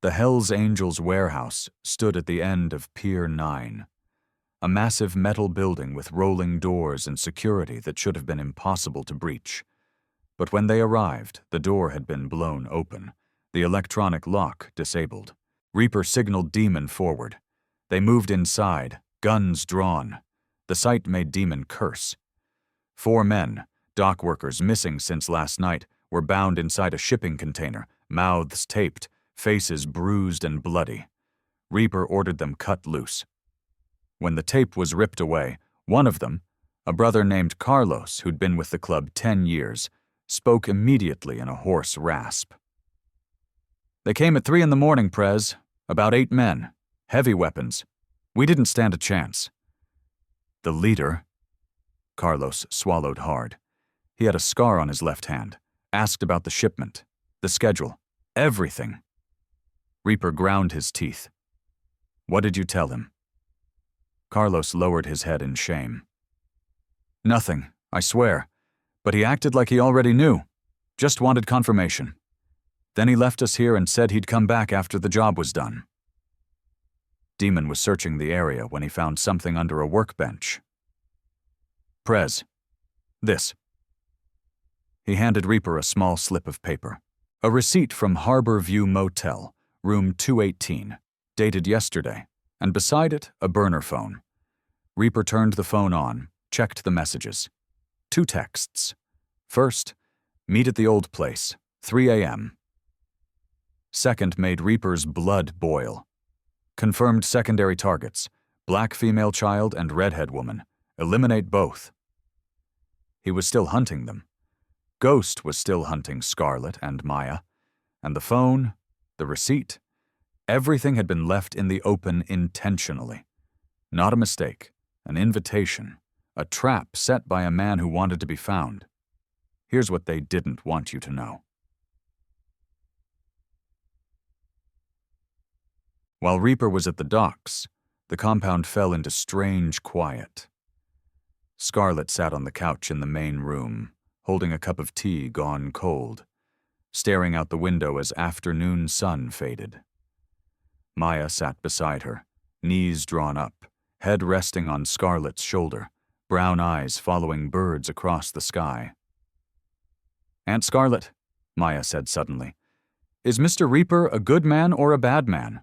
The Hells Angels warehouse stood at the end of Pier 9, a massive metal building with rolling doors and security that should have been impossible to breach. But when they arrived, the door had been blown open, the electronic lock disabled. Reaper signaled Demon forward. They moved inside, guns drawn. The sight made Demon curse. 4 men, dock workers missing since last night, were bound inside a shipping container, mouths taped, faces bruised and bloody. Reaper ordered them cut loose. When the tape was ripped away, one of them, a brother named Carlos who'd been with the club 10 years, spoke immediately in a hoarse rasp. "They came at 3 a.m, Prez. About 8 men. Heavy weapons. We didn't stand a chance." The leader, Carlos swallowed hard. He had a scar on his left hand, asked about the shipment, the schedule, everything. Reaper ground his teeth. "What did you tell him?" Carlos lowered his head in shame. "Nothing, I swear. But he acted like he already knew. Just wanted confirmation. Then he left us here and said he'd come back after the job was done." Demon was searching the area when he found something under a workbench. "Prez, this." He handed Reaper a small slip of paper. A receipt from Harbor View Motel, room 218, dated yesterday, and beside it, a burner phone. Reaper turned the phone on, checked the messages. 2 texts. First, "Meet at the old place, 3 a.m. Second made Reaper's blood boil. Confirmed secondary targets, black female child and redhead woman. Eliminate both. He was still hunting them. Ghost was still hunting Scarlett and Maya. And the phone, the receipt, everything had been left in the open intentionally. Not a mistake, an invitation, a trap set by a man who wanted to be found. Here's what they didn't want you to know. While Reaper was at the docks, the compound fell into strange quiet. Scarlett sat on the couch in the main room, holding a cup of tea gone cold, staring out the window as afternoon sun faded. Maya sat beside her, knees drawn up, head resting on Scarlett's shoulder, brown eyes following birds across the sky. "Aunt Scarlett," Maya said suddenly, "is Mr. Reaper a good man or a bad man?"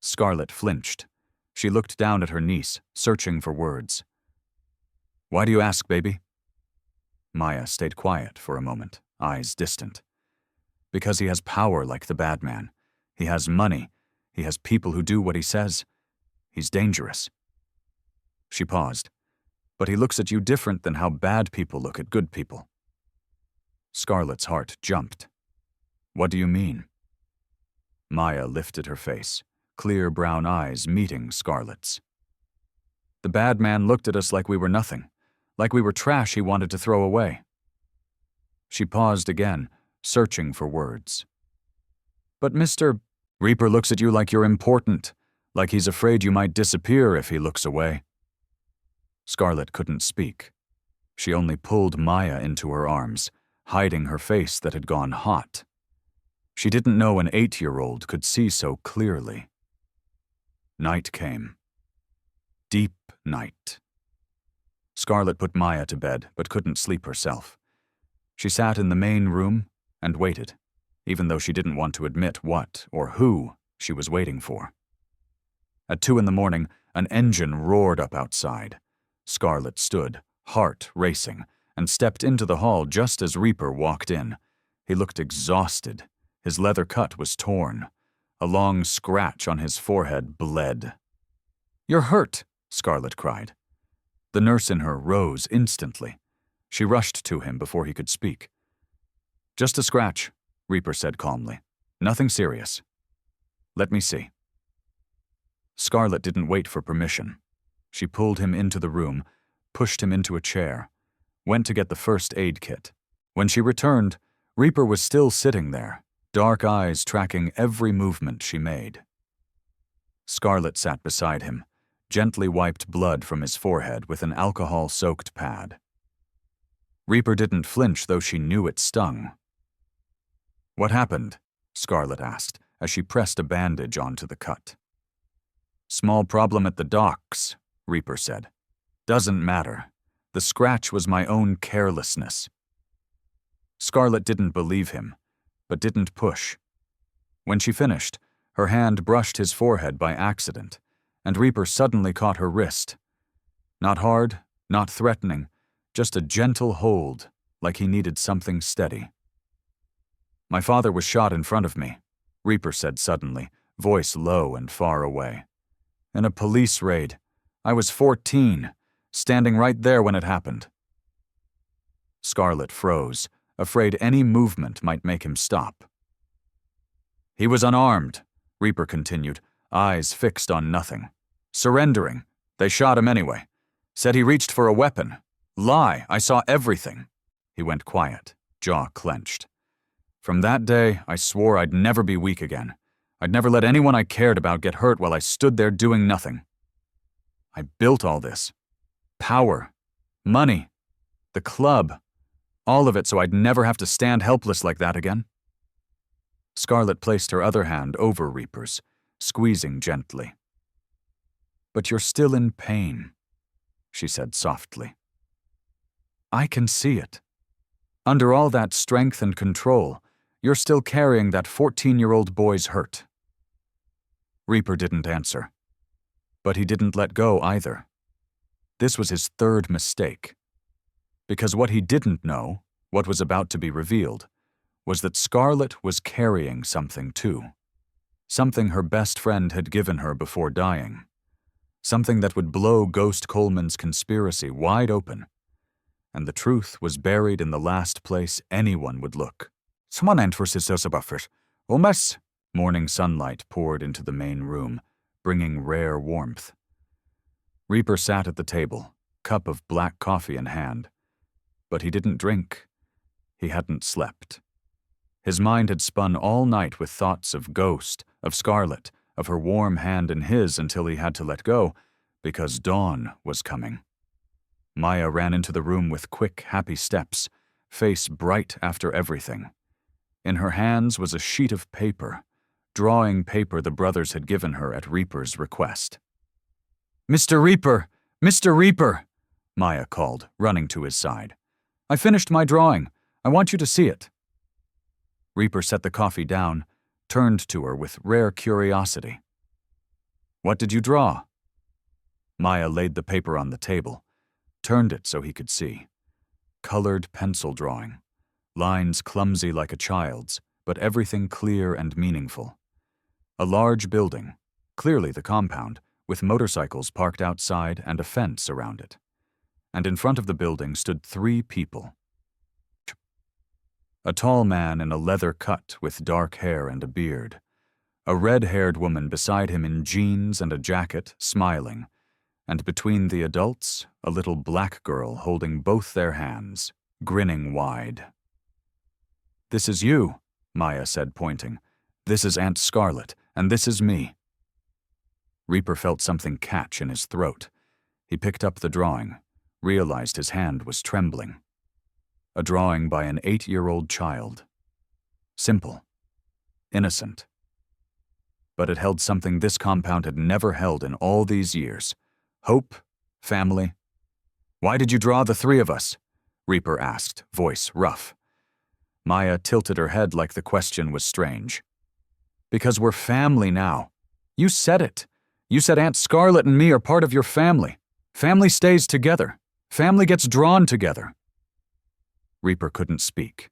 Scarlett flinched. She looked down at her niece, searching for words. "Why do you ask, baby?" Maya stayed quiet for a moment, eyes distant. "Because he has power like the bad man. He has money. He has people who do what he says. He's dangerous." She paused. "But he looks at you different than how bad people look at good people." Scarlett's heart jumped. "What do you mean?" Maya lifted her face, clear brown eyes meeting Scarlett's. "The bad man looked at us like we were nothing, like we were trash he wanted to throw away." She paused again, searching for words. But Mr. Reaper looks at you like you're important, like he's afraid you might disappear if he looks away. Scarlett couldn't speak. She only pulled Maya into her arms, hiding her face that had gone hot. She didn't know an 8-year-old could see so clearly. Night came. Deep night. Scarlett put Maya to bed, but couldn't sleep herself. She sat in the main room and waited, even though she didn't want to admit what or who she was waiting for. At 2 a.m, an engine roared up outside. Scarlett stood, heart racing, and stepped into the hall just as Reaper walked in. He looked exhausted. His leather cut was torn. A long scratch on his forehead bled. "You're hurt," Scarlett cried. The nurse in her rose instantly. She rushed to him before he could speak. "Just a scratch," Reaper said calmly. "Nothing serious." "Let me see." Scarlett didn't wait for permission. She pulled him into the room, pushed him into a chair, went to get the first aid kit. When she returned, Reaper was still sitting there, dark eyes tracking every movement she made. Scarlett sat beside him, gently wiped blood from his forehead with an alcohol-soaked pad. Reaper didn't flinch, though she knew it stung. "What happened?" Scarlett asked, as she pressed a bandage onto the cut. "Small problem at the docks," Reaper said. "Doesn't matter. The scratch was my own carelessness." Scarlett didn't believe him, but didn't push. When she finished, her hand brushed his forehead by accident, and Reaper suddenly caught her wrist. Not hard, not threatening, just a gentle hold, like he needed something steady. "My father was shot in front of me," Reaper said suddenly, voice low and far away. "In a police raid. I was 14, standing right there when it happened." Scarlett froze, afraid any movement might make him stop. "He was unarmed," Reaper continued, eyes fixed on nothing. "Surrendering. They shot him anyway. Said he reached for a weapon. Lie, I saw everything." He went quiet, jaw clenched. "From that day, I swore I'd never be weak again. I'd never let anyone I cared about get hurt while I stood there doing nothing. I built all this. Power, money, the club, all of it so I'd never have to stand helpless like that again." Scarlett placed her other hand over Reaper's, squeezing gently. "But you're still in pain," she said softly. "I can see it. Under all that strength and control, you're still carrying that 14-year-old boy's hurt." Reaper didn't answer. But he didn't let go either. This was his third mistake. Because what he didn't know, what was about to be revealed, was that Scarlett was carrying something too. Something her best friend had given her before dying. Something that would blow Ghost Coleman's conspiracy wide open. And the truth was buried in the last place anyone would look. Morning sunlight poured into the main room, bringing rare warmth. Reaper sat at the table, cup of black coffee in hand. But he didn't drink. He hadn't slept. His mind had spun all night with thoughts of Ghost, of Scarlett, of her warm hand in his until he had to let go, because dawn was coming. Maya ran into the room with quick, happy steps, face bright after everything. In her hands was a sheet of paper, drawing paper the brothers had given her at Reaper's request. "Mr. Reaper! Mr. Reaper!" Maya called, running to his side. "I finished my drawing. I want you to see it." Reaper set the coffee down, turned to her with rare curiosity. "What did you draw?" Maya laid the paper on the table, turned it so he could see. Colored pencil drawing. Lines clumsy like a child's, but everything clear and meaningful. A large building, clearly the compound, with motorcycles parked outside and a fence around it. And in front of the building stood 3 people. A tall man in a leather cut with dark hair and a beard. A red-haired woman beside him in jeans and a jacket, smiling. And between the adults, a little black girl holding both their hands, grinning wide. "This is you," Maya said, pointing. "This is Aunt Scarlet, and this is me." Reaper felt something catch in his throat. He picked up the drawing, realized his hand was trembling. A drawing by an 8-year-old child. Simple. Innocent. But it held something this compound had never held in all these years. Hope, family. "Why did you draw the 3 of us?" Reaper asked, voice rough. Maya tilted her head like the question was strange. "Because we're family now. You said it. You said Aunt Scarlet and me are part of your family. Family stays together. Family gets drawn together." Reaper couldn't speak.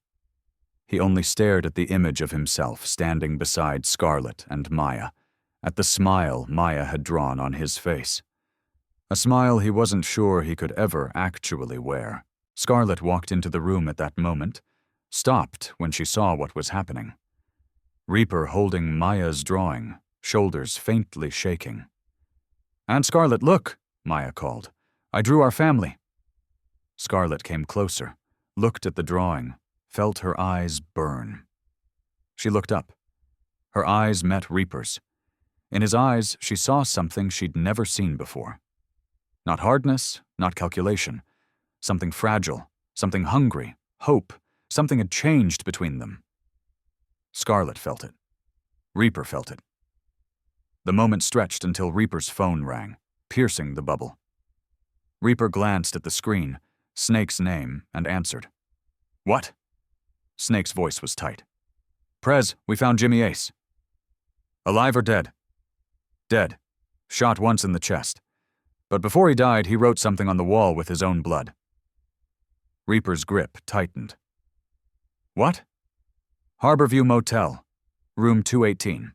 He only stared at the image of himself standing beside Scarlet and Maya, at the smile Maya had drawn on his face. A smile he wasn't sure he could ever actually wear. Scarlet walked into the room at that moment, stopped when she saw what was happening. Reaper holding Maya's drawing, shoulders faintly shaking. "Aunt Scarlet, look," Maya called. "I drew our family." Scarlet came closer, looked at the drawing, felt her eyes burn. She looked up. Her eyes met Reaper's. In his eyes, she saw something she'd never seen before. Not hardness, not calculation. Something fragile, something hungry, hope. Something had changed between them. Scarlet felt it. Reaper felt it. The moment stretched until Reaper's phone rang, piercing the bubble. Reaper glanced at the screen, Snake's name, and answered. "What?" Snake's voice was tight. "Prez, we found Jimmy Ace." "Alive or dead?" "Dead. Shot once in the chest. But before he died, he wrote something on the wall with his own blood." Reaper's grip tightened. "What?" "Harborview Motel, room 218.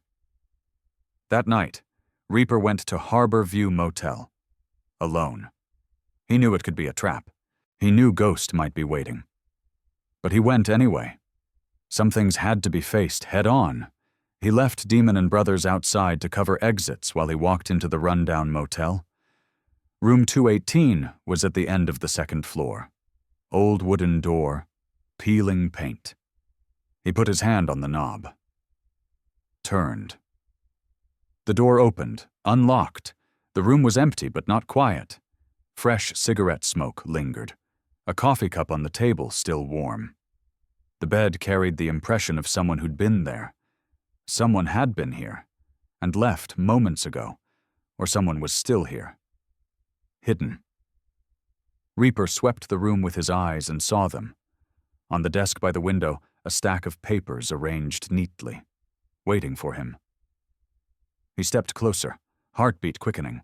That night, Reaper went to Harborview Motel. Alone. He knew it could be a trap. He knew Ghost might be waiting. But he went anyway. Some things had to be faced head-on. He left Demon and Brothers outside to cover exits while he walked into the rundown motel. Room 218 was at the end of the 2nd floor. Old wooden door, peeling paint. He put his hand on the knob. Turned. The door opened, unlocked. The room was empty but not quiet. Fresh cigarette smoke lingered. A coffee cup on the table still warm. The bed carried the impression of someone who'd been there. Someone had been here, and left moments ago, or someone was still here. Hidden. Reaper swept the room with his eyes and saw them. On the desk by the window, a stack of papers arranged neatly, waiting for him. He stepped closer, heartbeat quickening.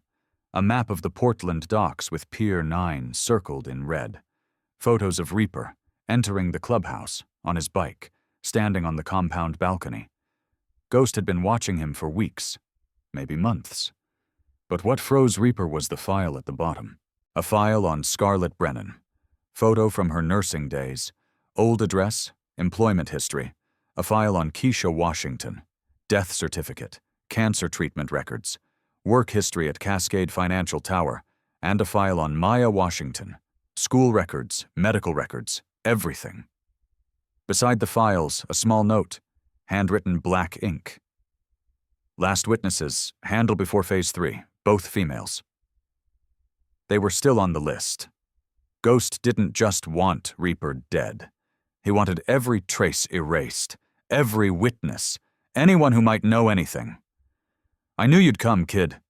A map of the Portland docks with Pier 9 circled in red. Photos of Reaper, entering the clubhouse, on his bike, standing on the compound balcony. Ghost had been watching him for weeks, maybe months. But what froze Reaper was the file at the bottom. A file on Scarlett Brennan. Photo from her nursing days. Old address, employment history. A file on Keisha Washington. Death certificate, cancer treatment records. Work history at Cascade Financial Tower. And a file on Maya Washington. School records, medical records, everything. Beside the files, a small note, handwritten black ink. Last witnesses, handle before Phase 3, both females. They were still on the list. Ghost didn't just want Reaper dead. He wanted every trace erased, every witness, anyone who might know anything. "I knew you'd come, kid,"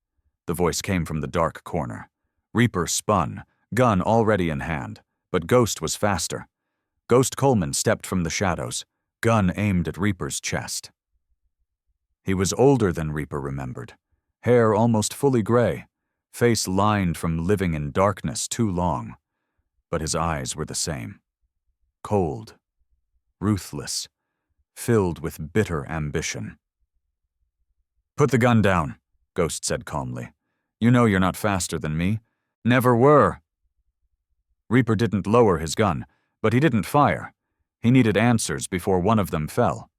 the voice came from the dark corner. Reaper spun, gun already in hand, but Ghost was faster. Ghost Coleman stepped from the shadows, gun aimed at Reaper's chest. He was older than Reaper remembered, hair almost fully gray, face lined from living in darkness too long, but his eyes were the same. Cold, ruthless, filled with bitter ambition. "Put the gun down," Ghost said calmly. "You know you're not faster than me. Never were." Reaper didn't lower his gun, but he didn't fire. He needed answers before one of them fell.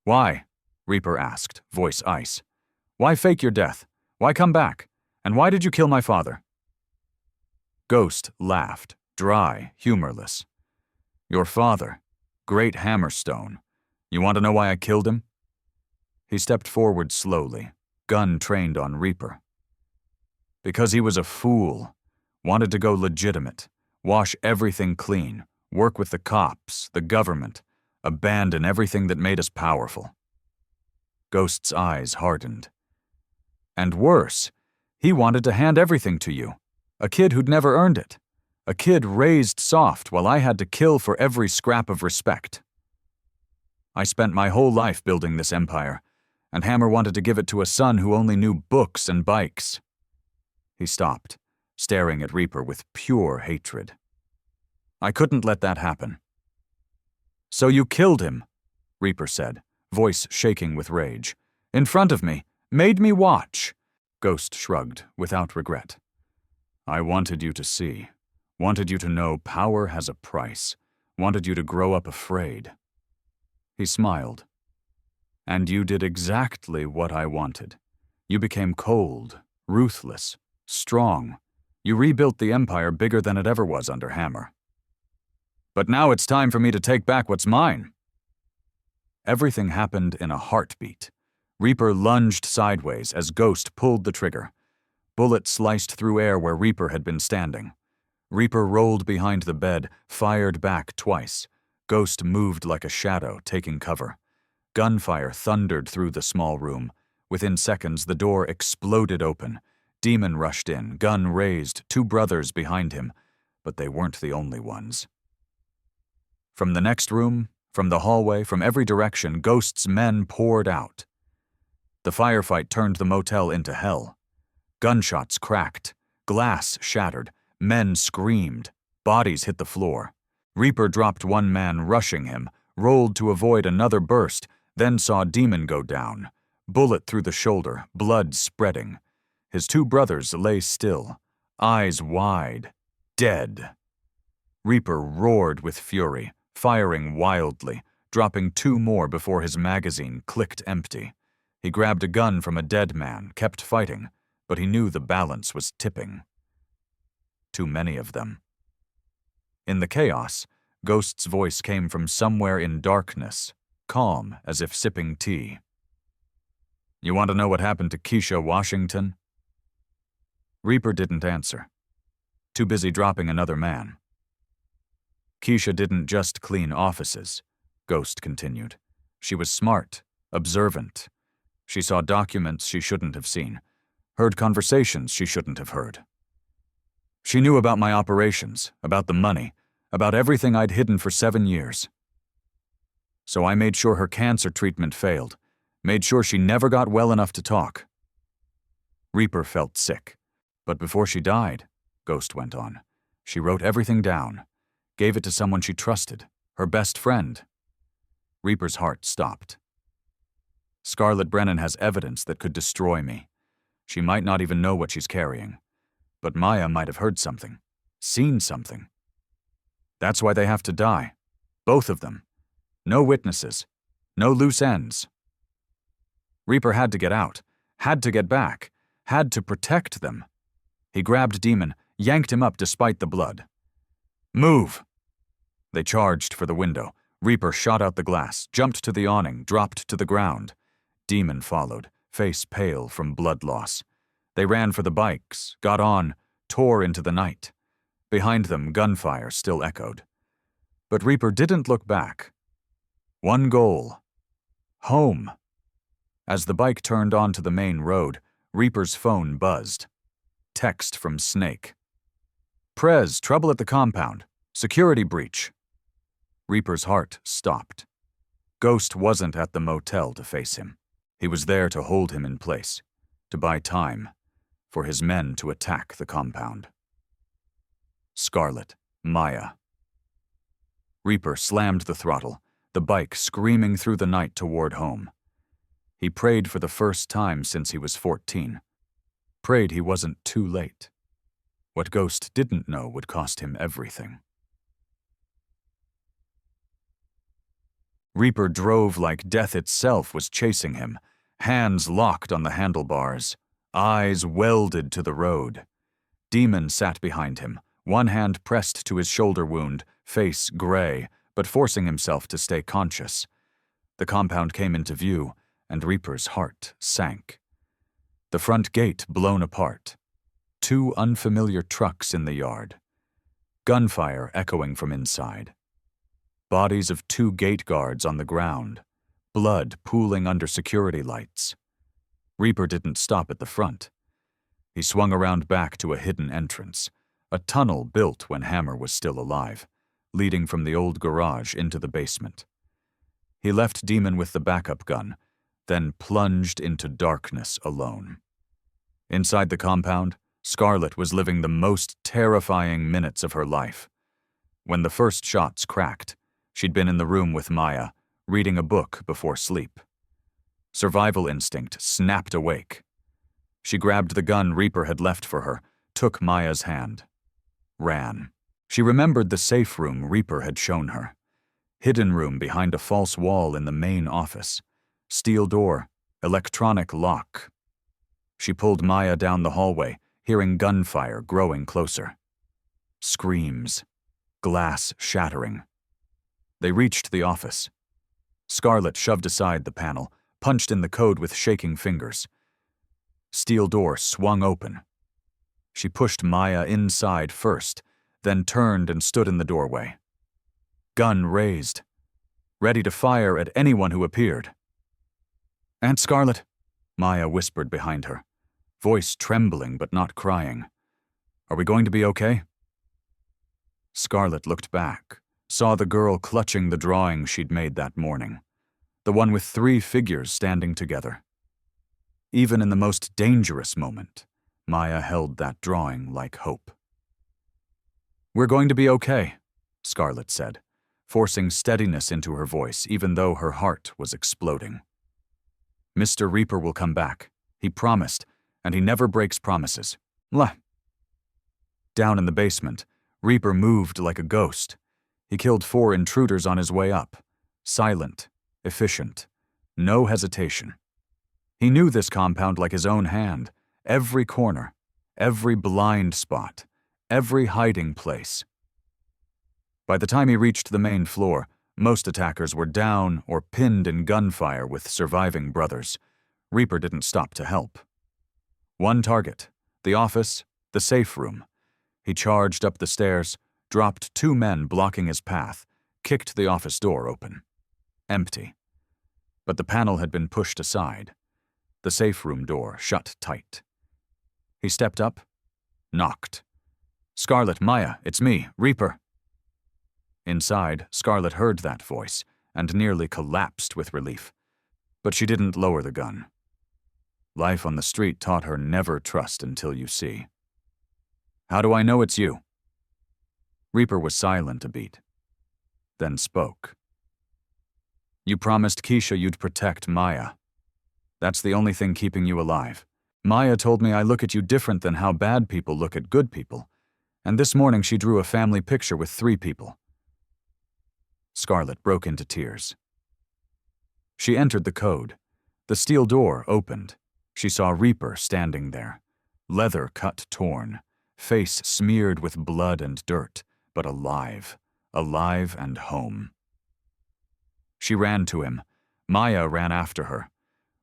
"Why?" Reaper asked, voice ice. "Why fake your death? Why come back? And why did you kill my father?" Ghost laughed, dry, humorless. "Your father," Great Hammerstone. You want to know why I killed him?" He stepped forward slowly, gun trained on Reaper. "Because he was a fool. Wanted to go legitimate, wash everything clean, work with the cops, the government, abandon everything that made us powerful." Ghost's eyes hardened. "And worse, he wanted to hand everything to you. A kid who'd never earned it. A kid raised soft while I had to kill for every scrap of respect. I spent my whole life building this empire, and Hammer wanted to give it to a son who only knew books and bikes." He stopped, staring at Reaper with pure hatred. "I couldn't let that happen." "So you killed him," Reaper said, voice shaking with rage. "In front of me. Made me watch." Ghost shrugged, without regret. "I wanted you to see. Wanted you to know power has a price. Wanted you to grow up afraid." He smiled. "And you did exactly what I wanted. You became cold, ruthless, strong. You rebuilt the empire bigger than it ever was under Hammer. But now it's time for me to take back what's mine." Everything happened in a heartbeat. Reaper lunged sideways as Ghost pulled the trigger. Bullet sliced through air where Reaper had been standing. Reaper rolled behind the bed, fired back twice. Ghost moved like a shadow, taking cover. Gunfire thundered through the small room. Within seconds, the door exploded open. Demon rushed in, gun raised, 2 brothers behind him, but they weren't the only ones. From the next room, from the hallway, from every direction, Ghost's men poured out. The firefight turned the motel into hell. Gunshots cracked, glass shattered, men screamed, bodies hit the floor. Reaper dropped one man, rushing him, rolled to avoid another burst, then saw Demon go down. Bullet through the shoulder, blood spreading. His 2 brothers lay still, eyes wide, dead. Reaper roared with fury, firing wildly, dropping 2 more before his magazine clicked empty. He grabbed a gun from a dead man, kept fighting, but he knew the balance was tipping. Too many of them. In the chaos, Ghost's voice came from somewhere in darkness, calm as if sipping tea. "You want to know what happened to Keisha Washington?" Reaper didn't answer. Too busy dropping another man. "Keisha didn't just clean offices," Ghost continued. "She was smart, observant. She saw documents she shouldn't have seen, heard conversations she shouldn't have heard. She knew about my operations, about the money, about everything I'd hidden for 7 years. So I made sure her cancer treatment failed, made sure she never got well enough to talk." Reaper felt sick. "But before she died," Ghost went on, "she wrote everything down, gave it to someone she trusted, her best friend." Reaper's heart stopped. "Scarlett Brennan has evidence that could destroy me. She might not even know what she's carrying. But Maya might have heard something, seen something. That's why they have to die. Both of them. No witnesses. No loose ends." Reaper had to get out, had to get back, had to protect them. He grabbed Demon, yanked him up despite the blood. "Move!" They charged for the window. Reaper shot out the glass, jumped to the awning, dropped to the ground. Demon followed, face pale from blood loss. They ran for the bikes, got on, tore into the night. Behind them, gunfire still echoed. But Reaper didn't look back. One goal. Home. As the bike turned onto the main road, Reaper's phone buzzed. Text from Snake. "Prez, trouble at the compound. Security breach." Reaper's heart stopped. Ghost wasn't at the motel to face him. He was there to hold him in place, to buy time, for his men to attack the compound. Scarlett, Maya. Reaper slammed the throttle, the bike screaming through the night toward home. He prayed for the first time since he was 14. Prayed he wasn't too late. What Ghost didn't know would cost him everything. Reaper drove like death itself was chasing him, hands locked on the handlebars, eyes welded to the road. Demon sat behind him, one hand pressed to his shoulder wound, face gray, but forcing himself to stay conscious. The compound came into view, and Reaper's heart sank. The front gate blown apart. 2 unfamiliar trucks in the yard. Gunfire echoing from inside. Bodies of 2 gate guards on the ground. Blood pooling under security lights. Reaper didn't stop at the front. He swung around back to a hidden entrance, a tunnel built when Hammer was still alive, leading from the old garage into the basement. He left Demon with the backup gun, then plunged into darkness alone. Inside the compound, Scarlett was living the most terrifying minutes of her life. When the first shots cracked, she'd been in the room with Maya, reading a book before sleep. Survival instinct snapped awake. She grabbed the gun Reaper had left for her, took Maya's hand. Ran. She remembered the safe room Reaper had shown her. Hidden room behind a false wall in the main office. Steel door, electronic lock. She pulled Maya down the hallway, hearing gunfire growing closer. Screams. Glass shattering. They reached the office. Scarlett shoved aside the panel, punched in the code with shaking fingers. Steel door swung open. She pushed Maya inside first, then turned and stood in the doorway. Gun raised, ready to fire at anyone who appeared. "Aunt Scarlett," Maya whispered behind her, voice trembling but not crying. "Are we going to be okay?" Scarlett looked back, saw the girl clutching the drawing she'd made that morning, the one with 3 figures standing together. Even in the most dangerous moment, Maya held that drawing like hope. "We're going to be okay," Scarlett said, forcing steadiness into her voice even though her heart was exploding. "Mr. Reaper will come back. He promised, and he never breaks promises. Blah." Down in the basement, Reaper moved like a ghost. He killed 4 intruders on his way up. Silent, efficient, no hesitation. He knew this compound like his own hand, every corner, every blind spot, every hiding place. By the time he reached the main floor, most attackers were down or pinned in gunfire with surviving brothers. Reaper didn't stop to help. One target, the office, the safe room. He charged up the stairs, dropped 2 men blocking his path, kicked the office door open. Empty. But the panel had been pushed aside. The safe room door shut tight. He stepped up, knocked. "Scarlett, Maya, it's me, Reaper." Inside, Scarlett heard that voice and nearly collapsed with relief. But she didn't lower the gun. Life on the street taught her never trust until you see. "How do I know it's you?" Reaper was silent a beat, then spoke. "You promised Keisha you'd protect Maya. That's the only thing keeping you alive. Maya told me I look at you different than how bad people look at good people, and this morning she drew a family picture with 3 people. Scarlett broke into tears. She entered the code. The steel door opened. She saw Reaper standing there, leather cut torn, face smeared with blood and dirt, but alive, alive and home. She ran to him. Maya ran after her.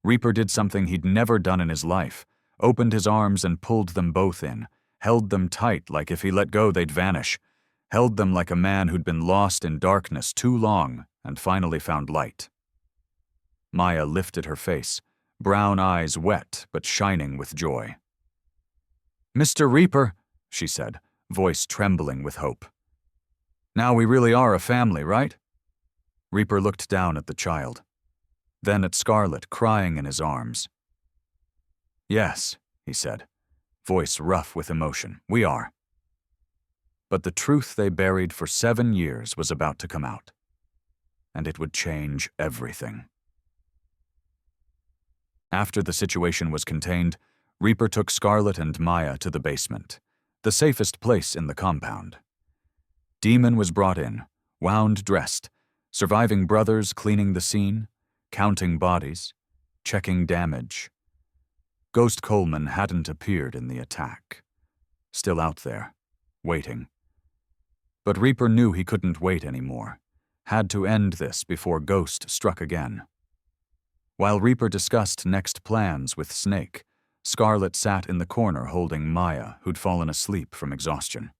Reaper did something he'd never done in his life, opened his arms and pulled them both in, held them tight like if he let go they'd vanish, held them like a man who'd been lost in darkness too long and finally found light. Maya lifted her face, brown eyes wet but shining with joy. "Mr. Reaper," she said, voice trembling with hope. "Now we really are a family, right?" Reaper looked down at the child, then at Scarlett crying in his arms. "Yes," he said, voice rough with emotion, "we are." But the truth they buried for 7 years was about to come out, and it would change everything. After the situation was contained, Reaper took Scarlett and Maya to the basement, the safest place in the compound. Demon was brought in, wound dressed, surviving brothers cleaning the scene, counting bodies, checking damage. Ghost Coleman hadn't appeared in the attack. Still out there, waiting. But Reaper knew he couldn't wait anymore. Had to end this before Ghost struck again. While Reaper discussed next plans with Snake, Scarlet sat in the corner holding Maya, who'd fallen asleep from exhaustion.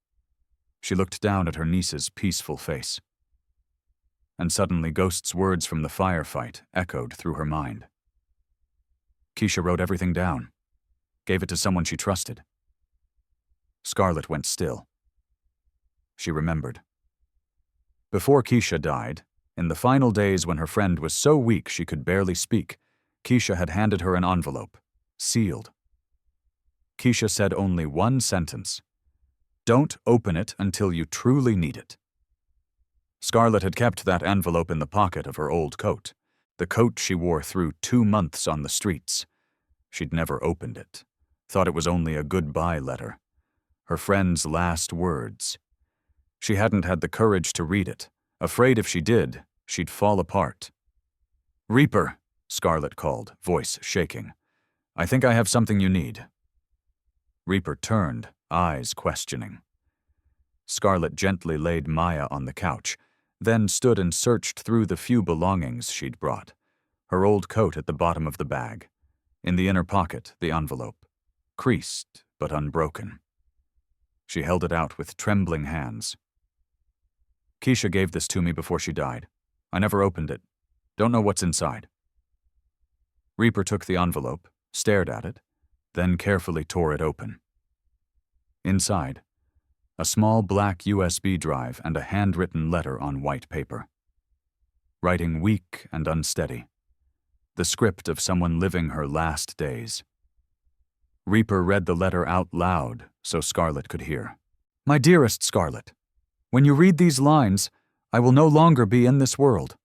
She looked down at her niece's peaceful face. And suddenly Ghost's words from the firefight echoed through her mind. Keisha wrote everything down, gave it to someone she trusted. Scarlet went still. She remembered. Before Keisha died, in the final days when her friend was so weak she could barely speak, Keisha had handed her an envelope, sealed. Keisha said only one sentence: "Don't open it until you truly need it." Scarlet had kept that envelope in the pocket of her old coat, the coat she wore through 2 months on the streets. She'd never opened it, thought it was only a goodbye letter, her friend's last words. She hadn't had the courage to read it, afraid if she did, she'd fall apart. "Reaper," Scarlet called, voice shaking. "I think I have something you need." Reaper turned, eyes questioning. Scarlet gently laid Maya on the couch, then stood and searched through the few belongings she'd brought. Her old coat at the bottom of the bag. In the inner pocket, the envelope. Creased, but unbroken. She held it out with trembling hands. "Keisha gave this to me before she died. I never opened it. Don't know what's inside." Reaper took the envelope, stared at it, then carefully tore it open. Inside, a small black USB drive and a handwritten letter on white paper. Writing weak and unsteady. The script of someone living her last days. Reaper read the letter out loud so Scarlet could hear. "My dearest Scarlet, when you read these lines, I will no longer be in this world.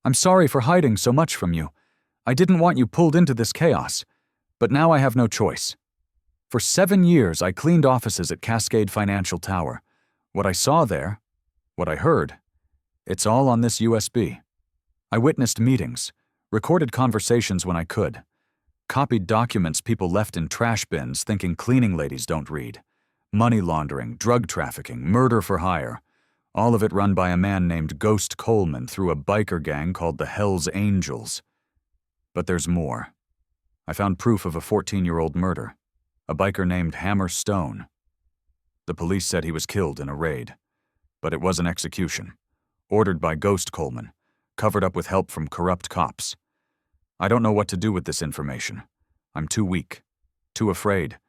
I'm sorry for hiding so much from you. I didn't want you pulled into this chaos, but now I have no choice. For 7 years, I cleaned offices at Cascade Financial Tower. What I saw there, what I heard, it's all on this USB. I witnessed meetings, recorded conversations when I could, copied documents people left in trash bins thinking cleaning ladies don't read. Money laundering, drug trafficking, murder for hire. All of it run by a man named Ghost Coleman through a biker gang called the Hells Angels. But there's more. I found proof of a 14-year-old murder. A biker named Hammer Stone. The police said he was killed in a raid. But it was an execution. Ordered by Ghost Coleman. Covered up with help from corrupt cops. I don't know what to do with this information. I'm too weak. Too afraid.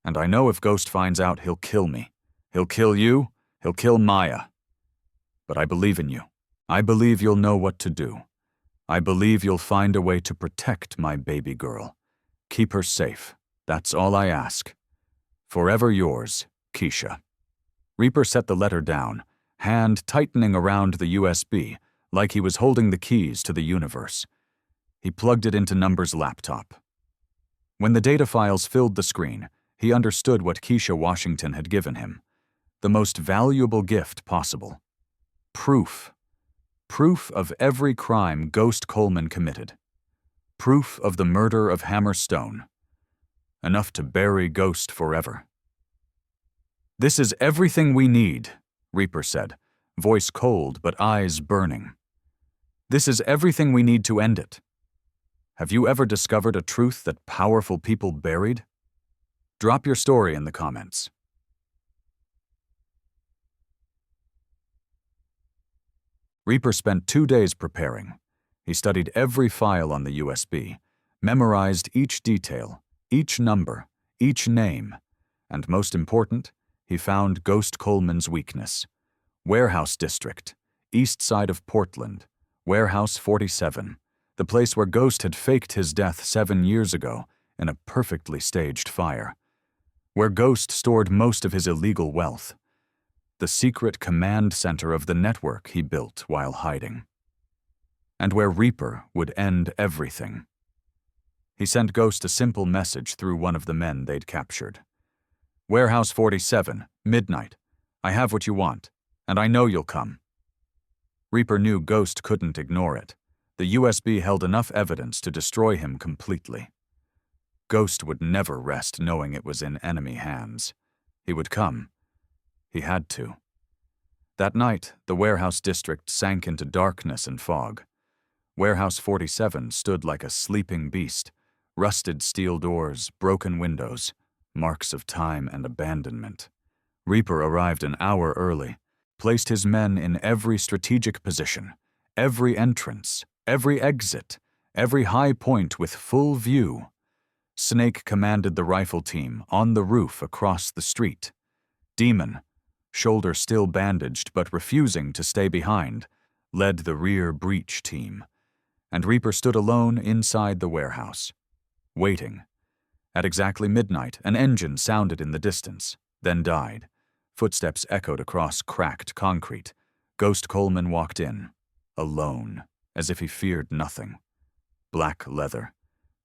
And I know if Ghost finds out, he'll kill me. He'll kill you. He'll kill Maya. But I believe in you. I believe you'll know what to do. I believe you'll find a way to protect my baby girl. Keep her safe. That's all I ask. Forever yours, Keisha." Reaper set the letter down, hand tightening around the USB, like he was holding the keys to the universe. He plugged it into Number's laptop. When the data files filled the screen, he understood what Keisha Washington had given him. The most valuable gift possible. Proof. Proof of every crime Ghost Coleman committed. Proof of the murder of Hammer Stone. Enough to bury Ghost forever. "This is everything we need," Reaper said, voice cold but eyes burning. "This is everything we need to end it. Have you ever discovered a truth that powerful people buried? Drop your story in the comments." Reaper spent 2 days preparing. He studied every file on the USB, memorized each detail, each number, each name, and most important, he found Ghost Coleman's weakness. Warehouse District, east side of Portland, Warehouse 47, the place where Ghost had faked his death 7 years ago in a perfectly staged fire. Where Ghost stored most of his illegal wealth. The secret command center of the network he built while hiding. And where Reaper would end everything. He sent Ghost a simple message through one of the men they'd captured. "Warehouse 47, midnight. I have what you want, and I know you'll come." Reaper knew Ghost couldn't ignore it. The USB held enough evidence to destroy him completely. Ghost would never rest knowing it was in enemy hands. He would come. He had to. That night, the warehouse district sank into darkness and fog. Warehouse 47 stood like a sleeping beast, rusted steel doors, broken windows, marks of time and abandonment. Reaper arrived an hour early, placed his men in every strategic position, every entrance, every exit, every high point with full view. Snake commanded the rifle team on the roof across the street. Demon, shoulder still bandaged but refusing to stay behind, led the rear breach team. And Reaper stood alone inside the warehouse, waiting. At exactly midnight, an engine sounded in the distance, then died. Footsteps echoed across cracked concrete. Ghost Coleman walked in, alone, as if he feared nothing. Black leather,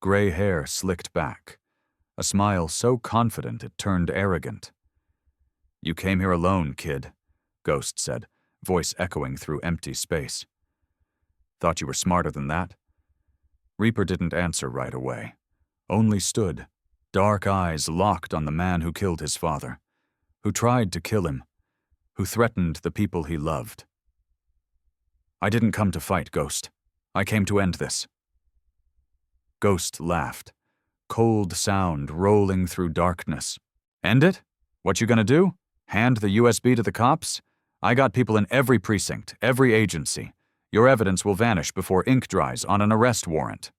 gray hair slicked back, a smile so confident it turned arrogant. "You came here alone, kid," Ghost said, voice echoing through empty space. "Thought you were smarter than that?" Reaper didn't answer right away, only stood, dark eyes locked on the man who killed his father, who tried to kill him, who threatened the people he loved. "I didn't come to fight, Ghost. I came to end this." Ghost laughed, cold sound rolling through darkness. "End it? What you gonna do? Hand the USB to the cops? I got people in every precinct, every agency. Your evidence will vanish before ink dries on an arrest warrant."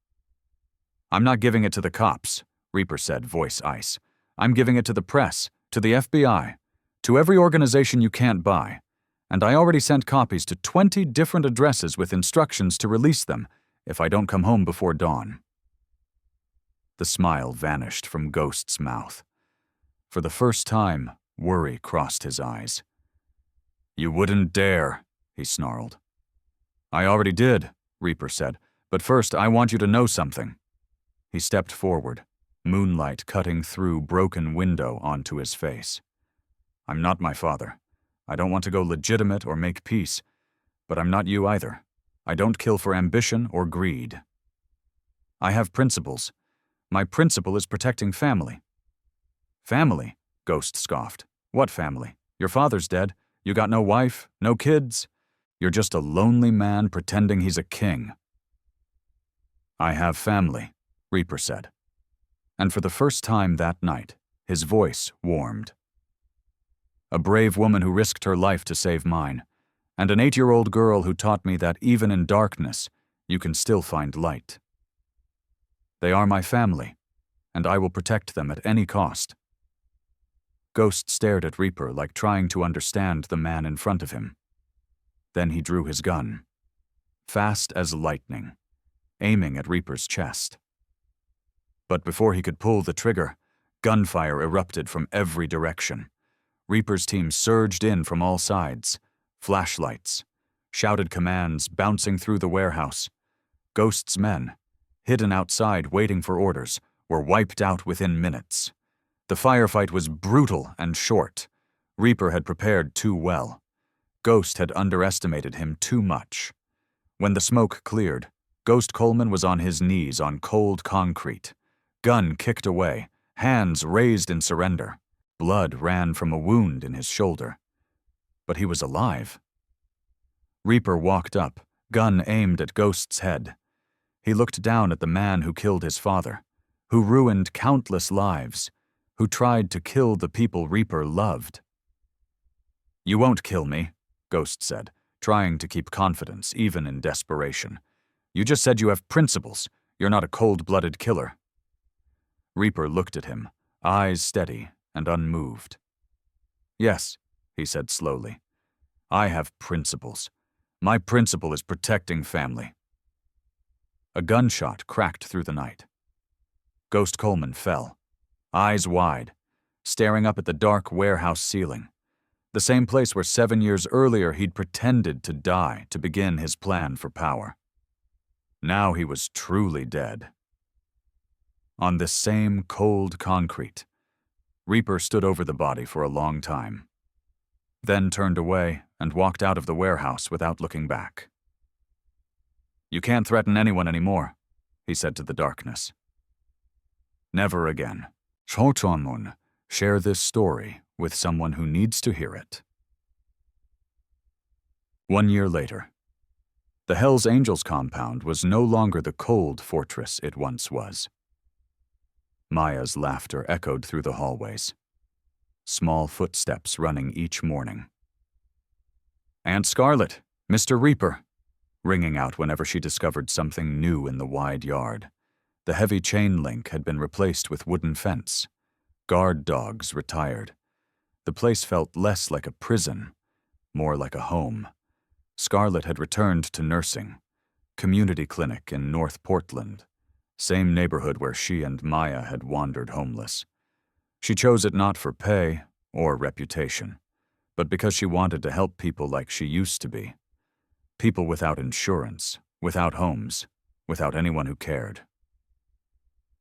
"I'm not giving it to the cops," Reaper said, voice ice. "I'm giving it to the press, to the FBI, to every organization you can't buy. And I already sent copies to 20 different addresses with instructions to release them if I don't come home before dawn." The smile vanished from Ghost's mouth. For the first time, worry crossed his eyes. "You wouldn't dare," he snarled. "I already did," Reaper said, "but first I want you to know something." He stepped forward, moonlight cutting through broken window onto his face. "I'm not my father. I don't want to go legitimate or make peace, but I'm not you either. I don't kill for ambition or greed. I have principles. My principle is protecting family." "Family?" Ghost scoffed. "What family? Your father's dead. You got no wife, no kids. You're just a lonely man pretending he's a king." "I have family," Reaper said. And for the first time that night, his voice warmed. "A brave woman who risked her life to save mine, and an 8-year-old girl who taught me that even in darkness, you can still find light. They are my family, and I will protect them at any cost." Ghost stared at Reaper like trying to understand the man in front of him. Then he drew his gun, fast as lightning, aiming at Reaper's chest. But before he could pull the trigger, gunfire erupted from every direction. Reaper's team surged in from all sides, flashlights, shouted commands bouncing through the warehouse. Ghost's men, hidden outside waiting for orders, were wiped out within minutes. The firefight was brutal and short. Reaper had prepared too well. Ghost had underestimated him too much. When the smoke cleared, Ghost Coleman was on his knees on cold concrete. Gun kicked away, hands raised in surrender. Blood ran from a wound in his shoulder. But he was alive. Reaper walked up, gun aimed at Ghost's head. He looked down at the man who killed his father, who ruined countless lives, who tried to kill the people Reaper loved. "You won't kill me," Ghost said, trying to keep confidence even in desperation. "You just said you have principles. You're not a cold-blooded killer." Reaper looked at him, eyes steady and unmoved. "Yes," he said slowly. "I have principles. My principle is protecting family." A gunshot cracked through the night. Ghost Coleman fell, eyes wide, staring up at the dark warehouse ceiling, the same place where 7 years earlier he'd pretended to die to begin his plan for power. Now he was truly dead. On this same cold concrete, Reaper stood over the body for a long time, then turned away and walked out of the warehouse without looking back. "You can't threaten anyone anymore," he said to the darkness. Never again. Share this story with someone who needs to hear it. 1 year later, the Hells Angels compound was no longer the cold fortress it once was. Maya's laughter echoed through the hallways, small footsteps running each morning. "Aunt Scarlet, Mr. Reaper," ringing out whenever she discovered something new in the wide yard. The heavy chain link had been replaced with wooden fence. Guard dogs retired. The place felt less like a prison, more like a home. Scarlet had returned to nursing, community clinic in North Portland, same neighborhood where she and Maya had wandered homeless. She chose it not for pay or reputation, but because she wanted to help people like she used to be. People without insurance, without homes, without anyone who cared.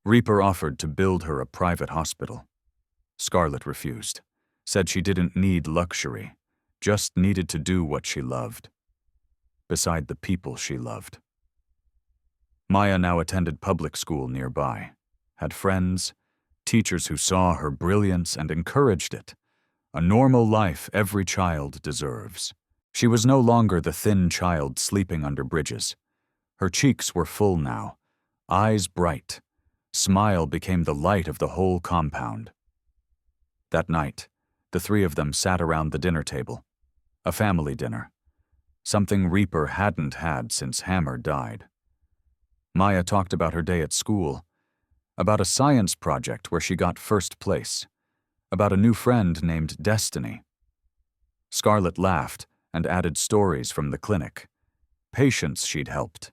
Reaper offered to build her a private hospital. Scarlet refused, said she didn't need luxury, just needed to do what she loved, beside the people she loved. Maya now attended public school nearby, had friends, teachers who saw her brilliance and encouraged it, a normal life every child deserves. She was no longer the thin child sleeping under bridges. Her cheeks were full now, eyes bright. Smile became the light of the whole compound. That night, the three of them sat around the dinner table, a family dinner, something Reaper hadn't had since Hammer died. Maya talked about her day at school, about a science project where she got first place, about a new friend named Destiny. Scarlet laughed and added stories from the clinic, patients she'd helped.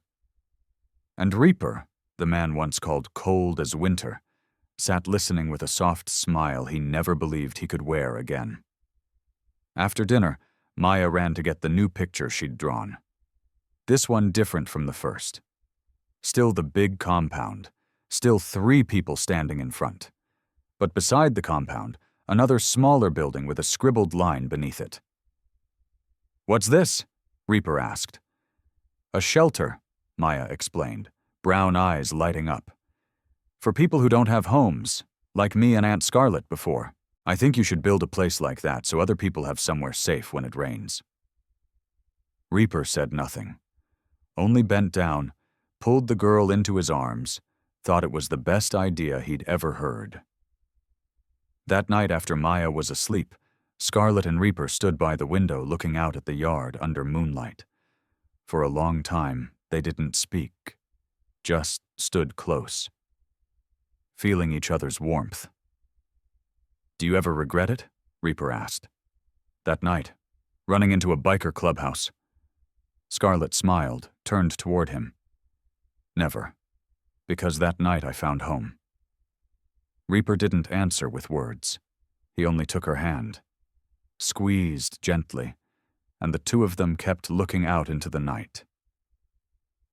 And Reaper, the man once called cold as winter, sat listening with a soft smile he never believed he could wear again. After dinner, Maya ran to get the new picture she'd drawn. This one different from the first. Still the big compound, still 3 people standing in front. But beside the compound, another smaller building with a scribbled line beneath it. "What's this?" Reaper asked. "A shelter," Maya explained, brown eyes lighting up. "For people who don't have homes, like me and Aunt Scarlet before. I think you should build a place like that so other people have somewhere safe when it rains." Reaper said nothing, only bent down, pulled the girl into his arms, thought it was the best idea he'd ever heard. That night after Maya was asleep, Scarlet and Reaper stood by the window looking out at the yard under moonlight. For a long time, they didn't speak, just stood close, feeling each other's warmth. "Do you ever regret it?" Reaper asked. "That night, running into a biker clubhouse." Scarlet smiled, turned toward him. "Never, because that night I found home." Reaper didn't answer with words. He only took her hand, squeezed gently, and the two of them kept looking out into the night.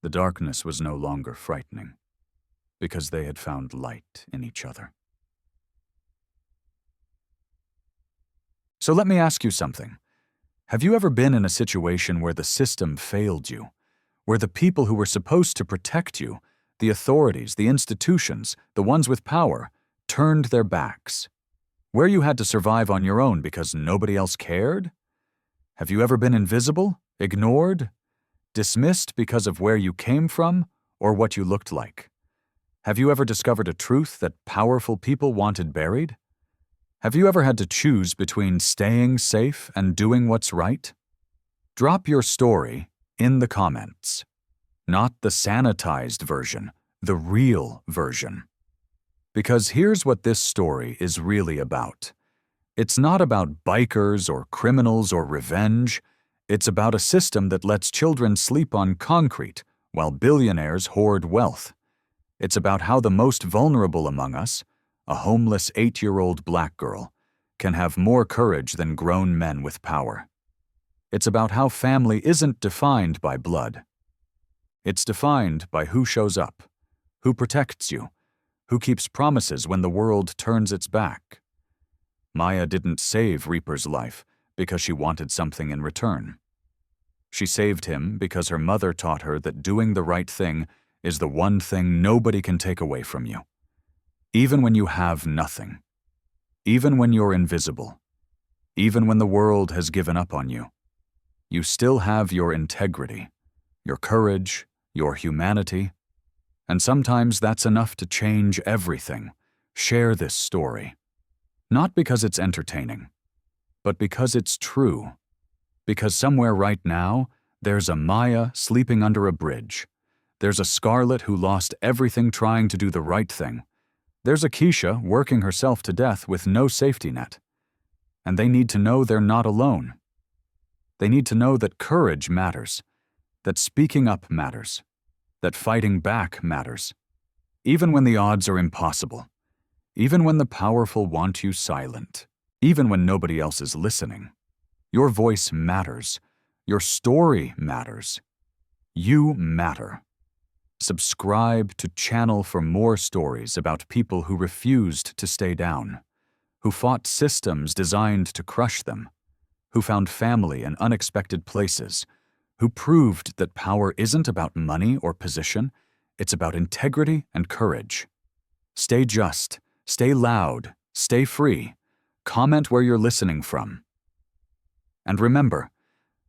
The darkness was no longer frightening, because they had found light in each other. So let me ask you something. Have you ever been in a situation where the system failed you, where the people who were supposed to protect you, the authorities, the institutions, the ones with power, turned their backs? Where you had to survive on your own because nobody else cared? Have you ever been invisible, ignored, dismissed because of where you came from or what you looked like? Have you ever discovered a truth that powerful people wanted buried? Have you ever had to choose between staying safe and doing what's right? Drop your story in the comments. Not the sanitized version, the real version. Because here's what this story is really about. It's not about bikers or criminals or revenge. It's about a system that lets children sleep on concrete while billionaires hoard wealth. It's about how the most vulnerable among us, a homeless 8-year-old black girl, can have more courage than grown men with power. It's about how family isn't defined by blood. It's defined by who shows up, who protects you, who keeps promises when the world turns its back. Maya didn't save Reaper's life because she wanted something in return. She saved him because her mother taught her that doing the right thing is the one thing nobody can take away from you. Even when you have nothing. Even when you're invisible. Even when the world has given up on you. You still have your integrity, your courage, your humanity, and sometimes that's enough to change everything. Share this story. Not because it's entertaining, but because it's true. Because somewhere right now, there's a Maya sleeping under a bridge. There's a Scarlett who lost everything trying to do the right thing. There's a Keisha working herself to death with no safety net. And they need to know they're not alone. They need to know that courage matters, that speaking up matters, that fighting back matters, even when the odds are impossible, even when the powerful want you silent, even when nobody else is listening. Your voice matters. Your story matters. You matter. Subscribe to Channel for more stories about people who refused to stay down, who fought systems designed to crush them, who found family in unexpected places, who proved that power isn't about money or position, it's about integrity and courage. Stay just, stay loud, stay free. Comment where you're listening from. And remember,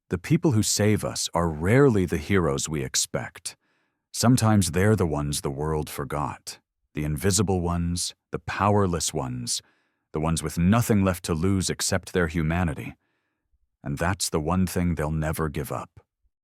the people who save us are rarely the heroes we expect. Sometimes they're the ones the world forgot. The invisible ones, the powerless ones, the ones with nothing left to lose except their humanity. And that's the one thing they'll never give up.